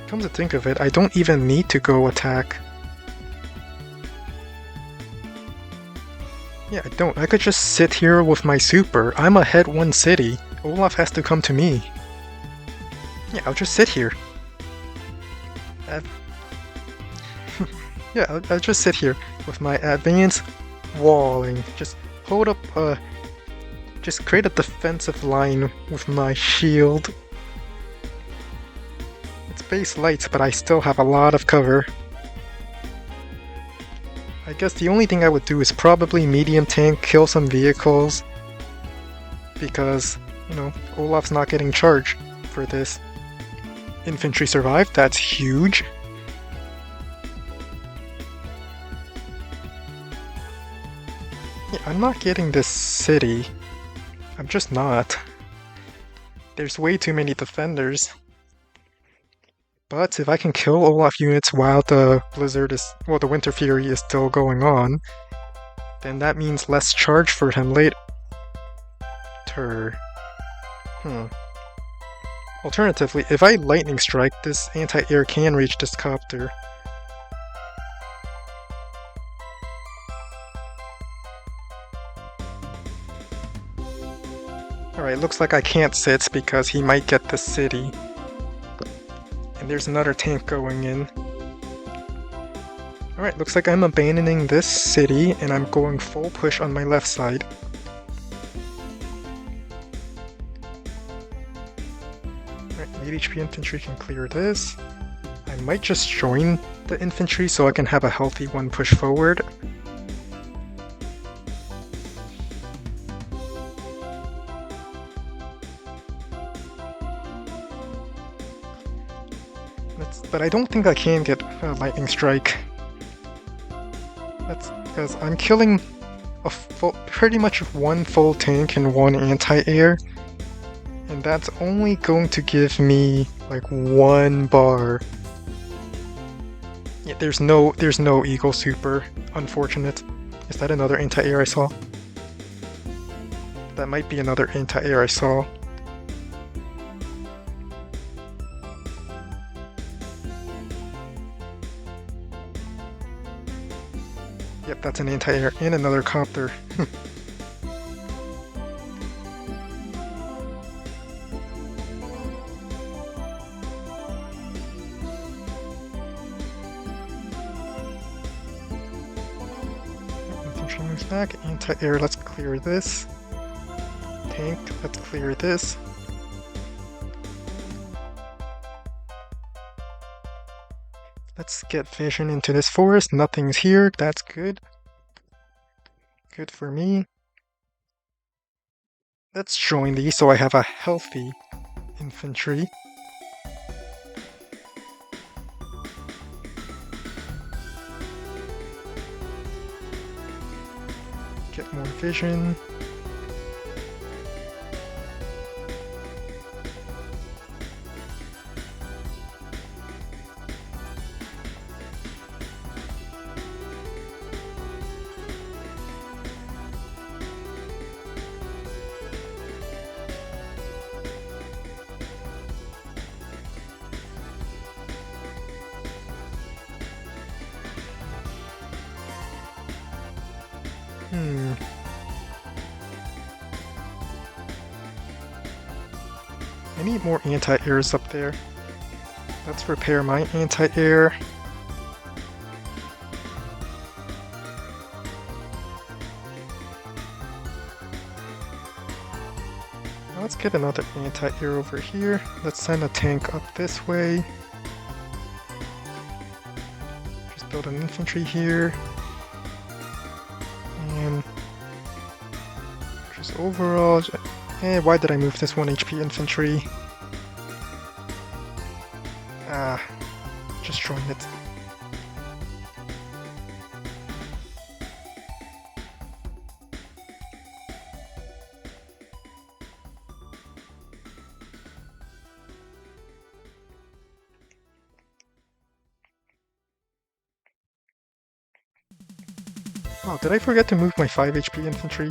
Come to think of it, I don't even need to go attack. Yeah, I don't. I could just sit here with my super. I'm ahead one city. Olaf has to come to me. Yeah, I'll just sit here. Yeah, I'll just sit here with my advanced walling. Just hold up, just create a defensive line with my shield. It's base lights, but I still have a lot of cover. I guess the only thing I would do is probably medium tank, kill some vehicles. Because, you know, Olaf's not getting charged for this. Infantry survived, that's huge. Yeah, I'm not getting this city. I'm just not. There's way too many defenders. But if I can kill Olaf units while the blizzard is, well, the Winter Fury is still going on, then that means less charge for him later. Alternatively, if I lightning strike, this anti-air can reach this copter. Alright, looks like I can't sit because he might get the city. And there's another tank going in. Alright, looks like I'm abandoning this city and I'm going full push on my left side. Alright, 8 HP infantry can clear this. I might just join the infantry so I can have a healthy one push forward. But I don't think I can get a lightning strike. That's because I'm killing pretty much one full tank and one anti-air, and that's only going to give me like 1 bar. Yeah, there's no Eagle Super. Unfortunate. Is that another anti-air I saw? That might be another anti-air I saw. Yep, that's an anti-air and another copter. Infantry moves back. Anti-air, let's clear this. Tank, let's clear this. Let's get vision into this forest. Nothing's here. That's good. Good for me. Let's join these so I have a healthy infantry. Get more vision. I need more anti-airs up there. Let's repair my anti-air. Let's get another anti-air over here. Let's send a tank up this way. Just build an infantry here. And just overall... why did I move this 1 HP infantry? Just join it. Oh, did I forget to move my 5 HP infantry?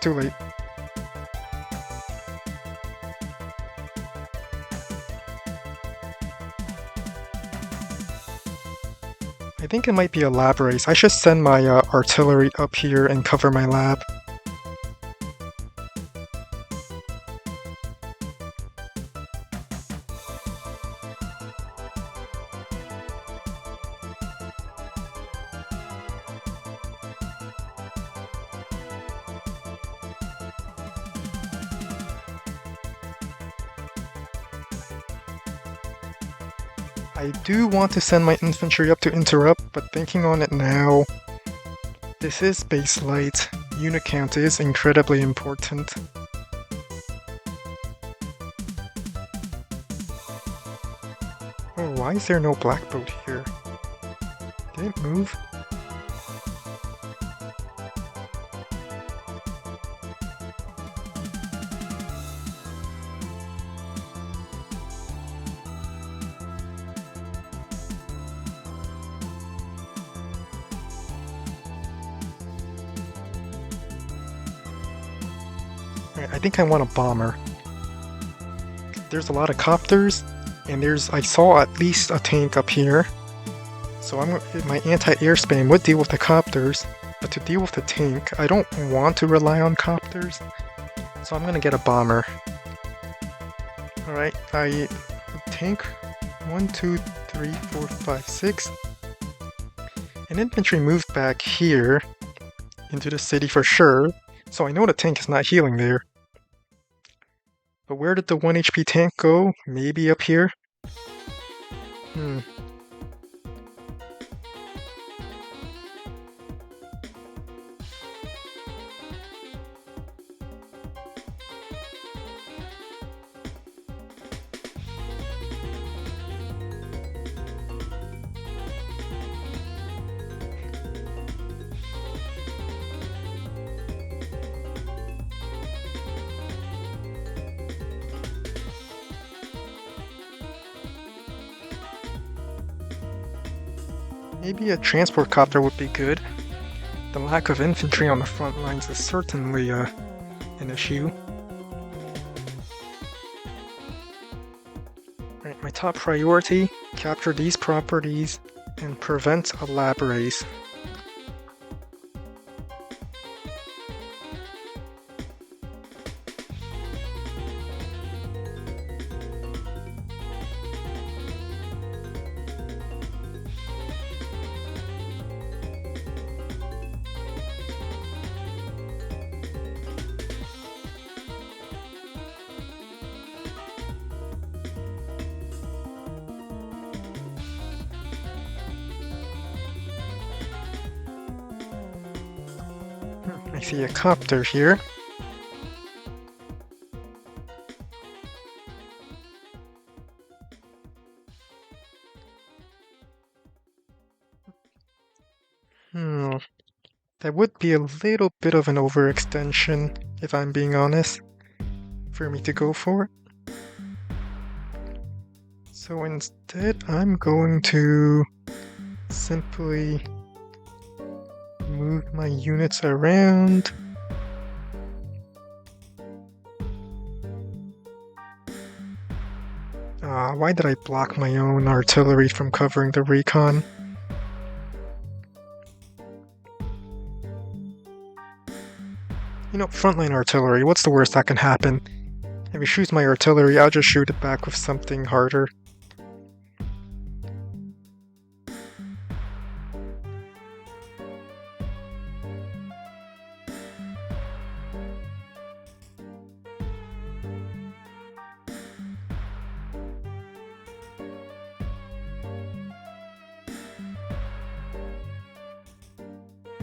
Too late. I think it might be a lab race. I should send my artillery up here and cover my lab. I do want to send my infantry up to interrupt, but thinking on it now, this is base light. Unit count is incredibly important. Oh, why is there no black boat here? Did it move? I think I want a bomber. There's a lot of copters, and I saw at least a tank up here. So my anti-air spam would deal with the copters, but to deal with the tank, I don't want to rely on copters. So I'm gonna get a bomber. Alright, tank 1, 2, 3, 4, 5, 6. An infantry moved back here into the city for sure, so I know the tank is not healing there. But where did the 1 HP tank go? Maybe up here? Maybe a transport copter would be good. The lack of infantry on the front lines is certainly an issue. Right, my top priority, capture these properties and prevent a lab race. I see a copter here. That would be a little bit of an overextension, if I'm being honest, for me to go for it. So instead, I'm going to simply move my units around. Why did I block my own artillery from covering the recon? You know, frontline artillery, what's the worst that can happen? If he shoots my artillery, I'll just shoot it back with something harder.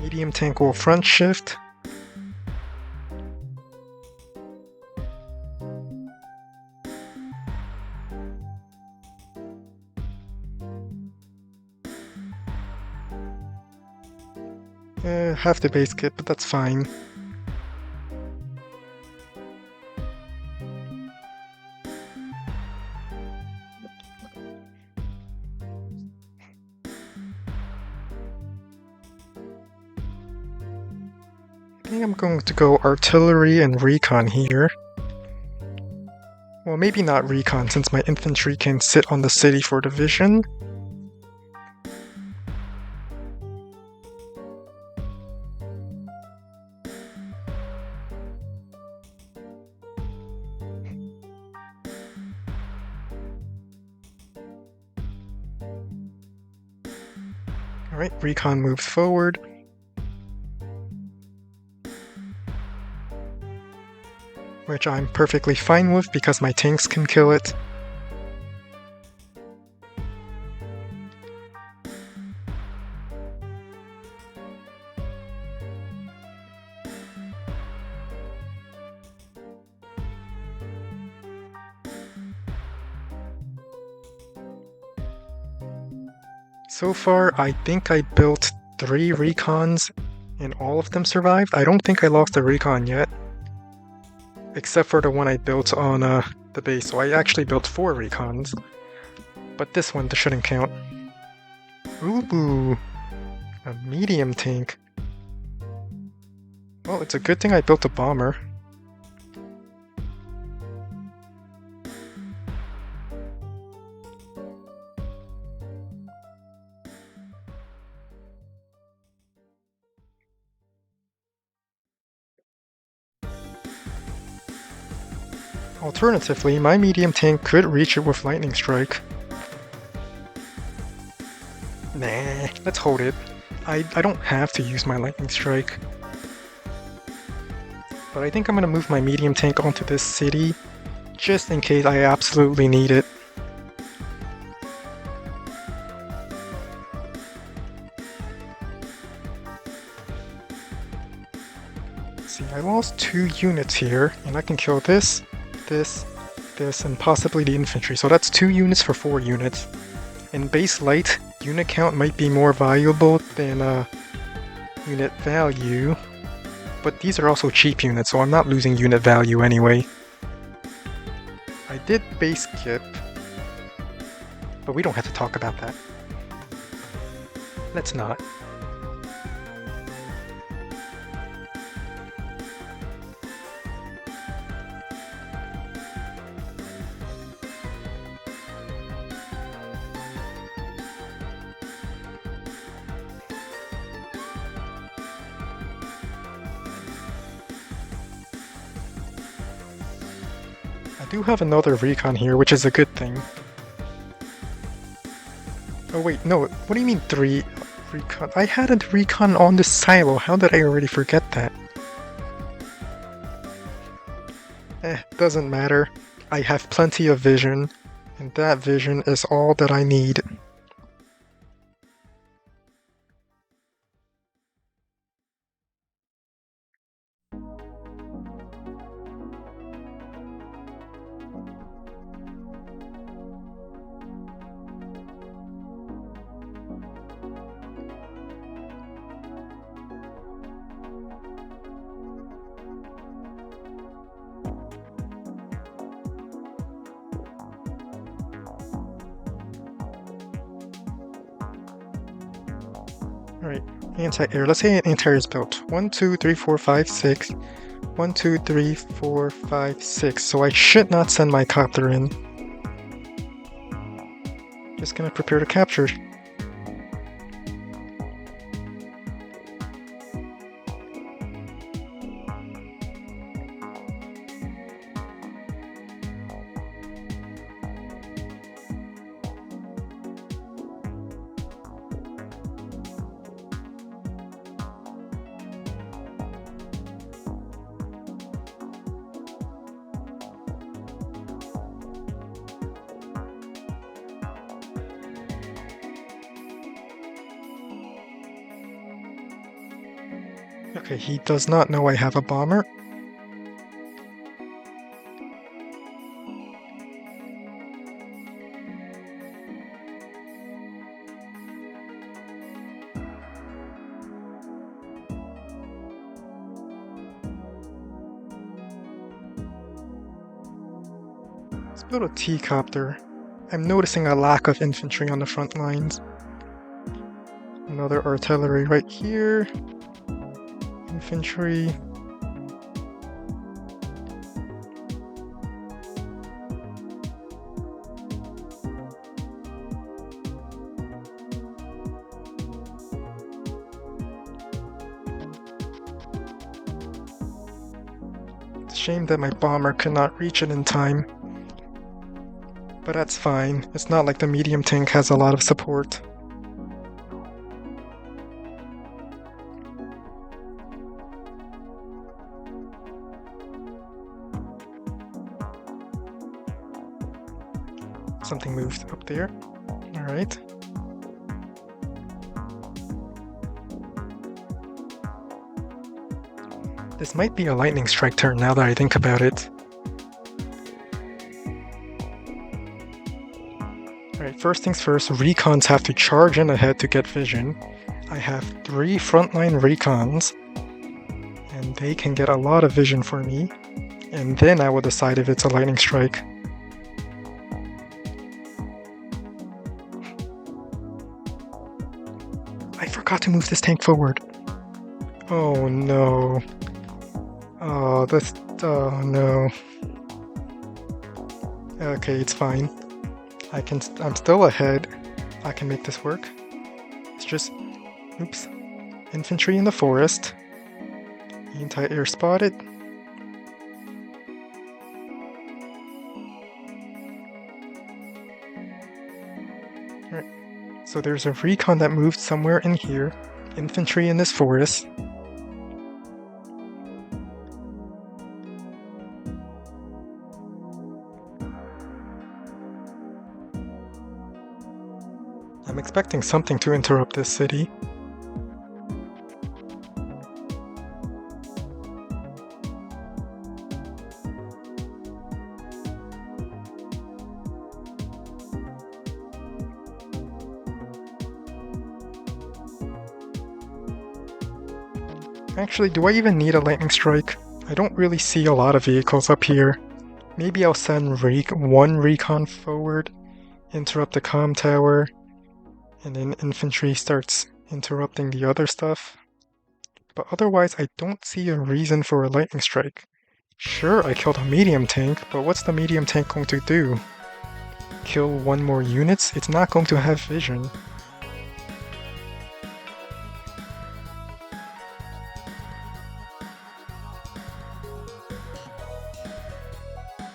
Medium tank will front shift. Half the base kit, but that's fine. I think I'm going to go artillery and recon here. Well, maybe not recon since my infantry can sit on the city for division. Alright, recon moves forward. Which I'm perfectly fine with because my tanks can kill it. So far, I think I built 3 recons and all of them survived. I don't think I lost a recon yet. Except for the one I built on the base, so I actually built 4 recons. But this one shouldn't count. Ooh, a medium tank. Well, it's a good thing I built a bomber. Alternatively, my medium tank could reach it with lightning strike. Nah, let's hold it. I don't have to use my lightning strike. But I think I'm gonna move my medium tank onto this city, just in case I absolutely need it. See, I lost 2 units here, and I can kill this, this, and possibly the infantry. So that's 2 units for 4 units. In base light, unit count might be more valuable than unit value, but these are also cheap units, so I'm not losing unit value anyway. I did base kip, but we don't have to talk about that. Let's not. I do have another recon here, which is a good thing. Oh wait, no, what do you mean 3 recon? I had a recon on the silo, how did I already forget that? Doesn't matter. I have plenty of vision, and that vision is all that I need. Alright, anti-air. Let's say an anti-air is built. 1, 2, 3, 4, 5, 6. 1, 2, 3, 4, 5, 6. So I should not send my copter in. Just gonna prepare to capture. Okay, he does not know I have a bomber. Let's build a T-copter. I'm noticing a lack of infantry on the front lines. Another artillery right here. Infantry. It's a shame that my bomber could not reach it in time. But that's fine. It's not like the medium tank has a lot of support. Something moved up there. Alright. This might be a lightning strike turn now that I think about it. Alright, first things first, recons have to charge in ahead to get vision. I have 3 frontline recons, and they can get a lot of vision for me, and then I will decide if it's a lightning strike. I forgot to move this tank forward. Oh no. Oh no. Okay, it's fine. I'm still ahead. I can make this work. It's just, oops. Infantry in the forest. Anti-air spotted. Alright, so there's a recon that moved somewhere in here. Infantry in this forest. I'm expecting something to interrupt this city. Actually, do I even need a lightning strike? I don't really see a lot of vehicles up here. Maybe I'll send one recon forward, interrupt the comm tower, and then infantry starts interrupting the other stuff. But otherwise, I don't see a reason for a lightning strike. Sure, I killed a medium tank, but what's the medium tank going to do? Kill 1 more units? It's not going to have vision.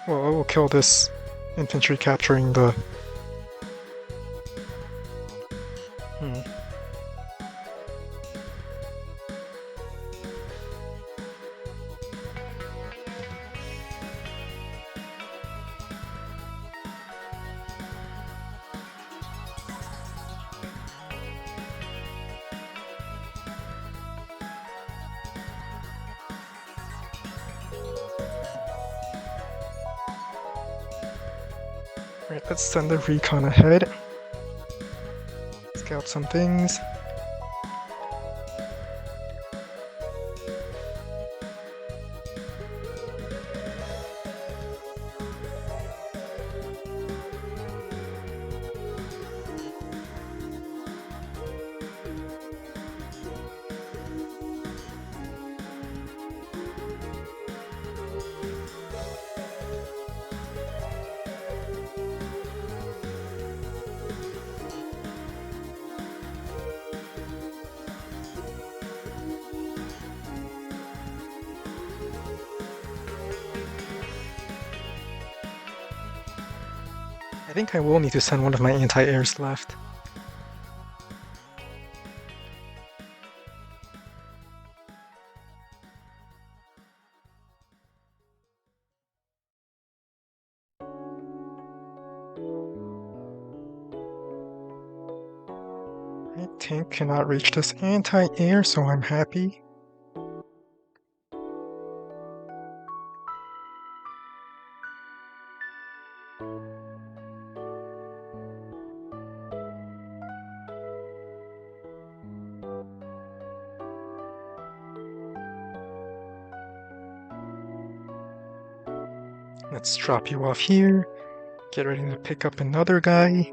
Well, I will kill this infantry capturing the... Alright, let's send the recon ahead. Scout some things. I think I will need to send one of my anti-airs left. Right, tank cannot reach this anti-air, so I'm happy. Let's drop you off here. Get ready to pick up another guy.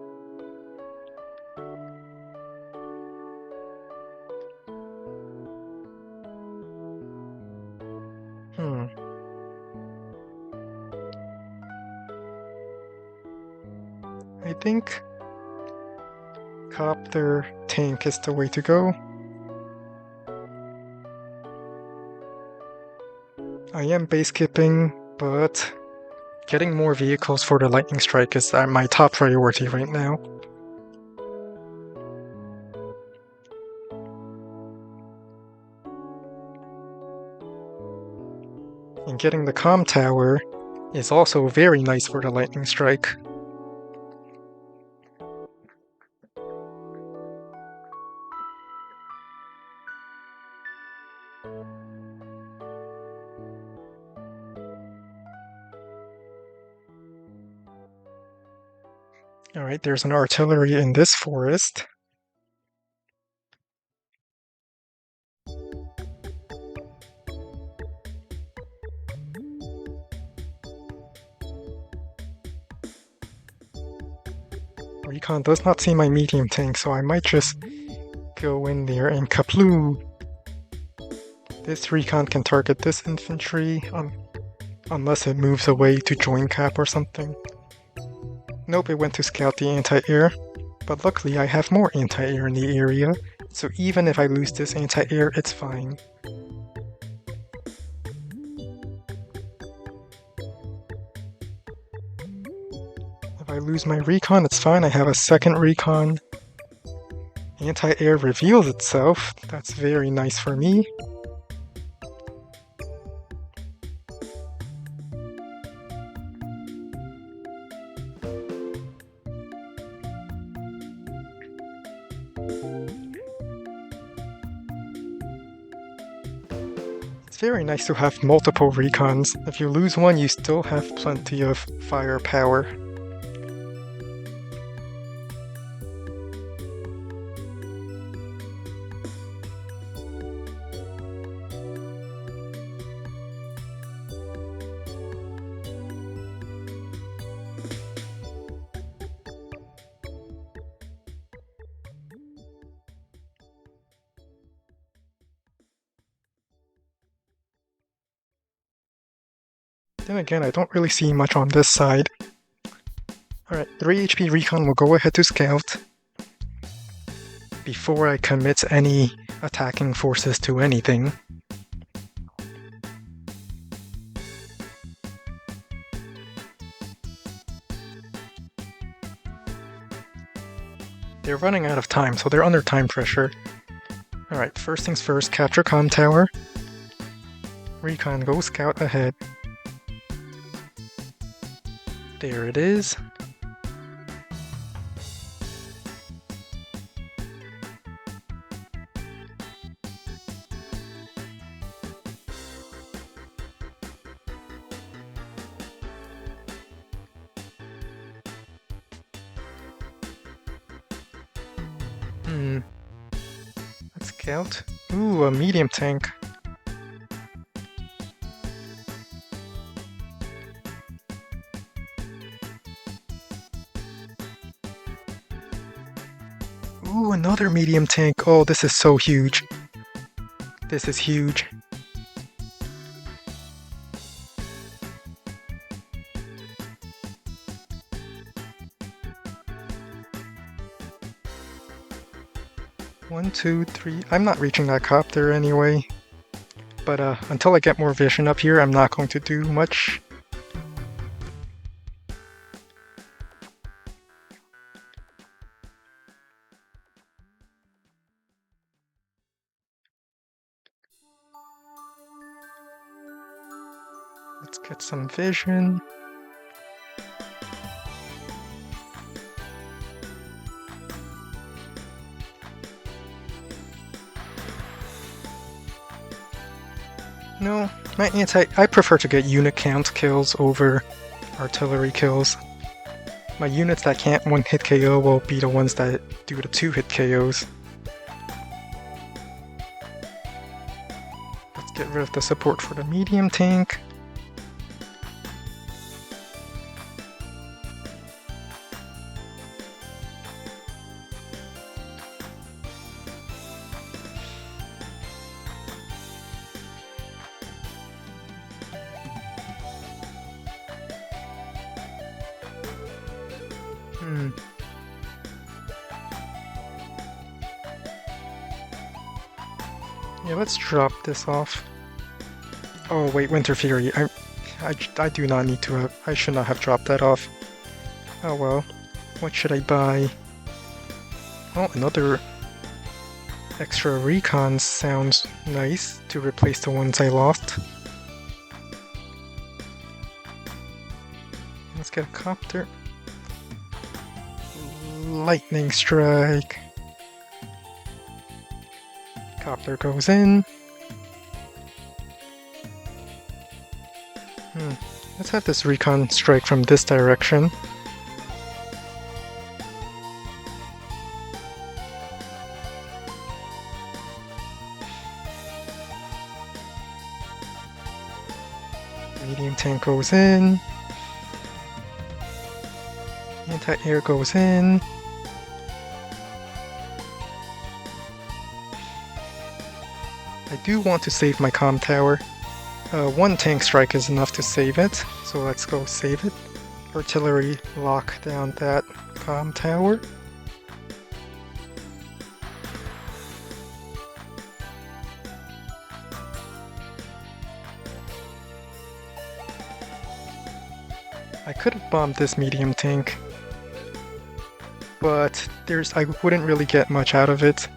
I think copter tank is the way to go. I am base skipping, but getting more vehicles for the lightning strike is my top priority right now. And getting the comm tower is also very nice for the lightning strike. Alright, there's an artillery in this forest. Recon does not see my medium tank, so I might just go in there and kaploo! This recon can target this infantry, unless it moves away to join cap or something. Nope, it went to scout the anti-air, but luckily I have more anti-air in the area, so even if I lose this anti-air, it's fine. If I lose my recon, it's fine, I have a second recon. Anti-air reveals itself, that's very nice for me. It's very nice to have multiple recons. If you lose one, you still have plenty of firepower. Then again, I don't really see much on this side. Alright, 3 HP recon will go ahead to scout before I commit any attacking forces to anything. They're running out of time, so they're under time pressure. Alright, first things first, capture comm tower. Recon, go scout ahead. There it is. Let's scout. Ooh, a medium tank. Ooh, another medium tank. Oh, this is so huge. This is huge. One, two, three. I'm not reaching that copter anyway. But until I get more vision up here, I'm not going to do much. Let's get some vision. No, I prefer to get unit count kills over artillery kills. My units that can't one-hit KO will be the ones that do the two-hit KOs. Let's get rid of the support for the medium tank. Yeah, let's drop this off. Oh wait, Winter Fury. I do not need to have. I should not have dropped that off. Oh well. What should I buy? Oh, another extra recon sounds nice to replace the ones I lost. Let's get a copter. Lightning strike. Copter goes in. Let's have this recon strike from this direction. Medium tank goes in. Anti-air goes in. I do want to save my comm tower. One tank strike is enough to save it, so let's go save it. Artillery, lock down that comm tower. I could have bombed this medium tank, but I wouldn't really get much out of it.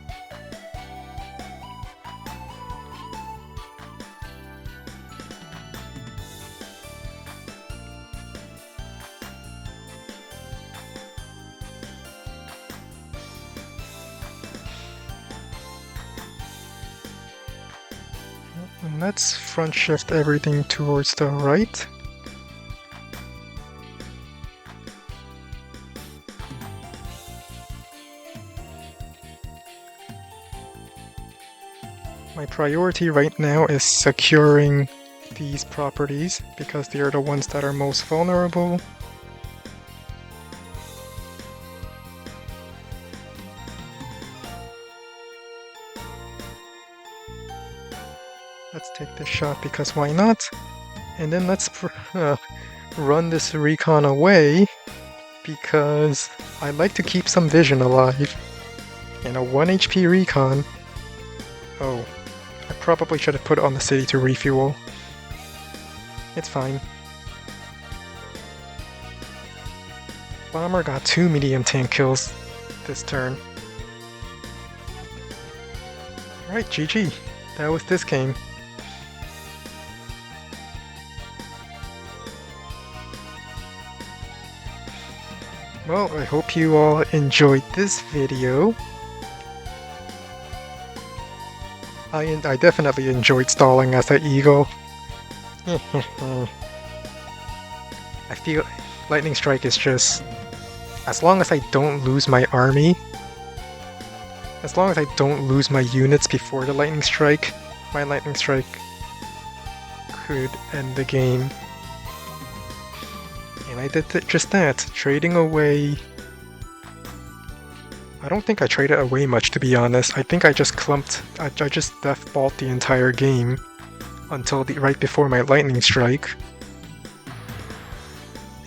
And let's front shift everything towards the right. My priority right now is securing these properties because they are the ones that are most vulnerable. Let's take this shot because why not? And then let's run this recon away because I like to keep some vision alive. And a 1 HP recon. Oh, I probably should have put it on the city to refuel. It's fine. Bomber got 2 medium tank kills this turn. Alright, GG. That was this game. Well, I hope you all enjoyed this video. I definitely enjoyed stalling as an eagle. I feel Lightning Strike is just... as long as I don't lose my army, as long as I don't lose my units before the Lightning Strike, my Lightning Strike could end the game. And I did just that, trading away... I don't think I traded away much, to be honest. I think I just clumped... I just deathballed the entire game until right before my Lightning Strike.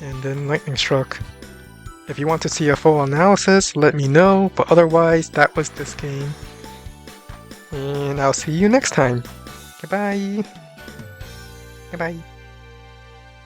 And then Lightning struck. If you want to see a full analysis, let me know, but otherwise, that was this game. And I'll see you next time. Goodbye! Goodbye!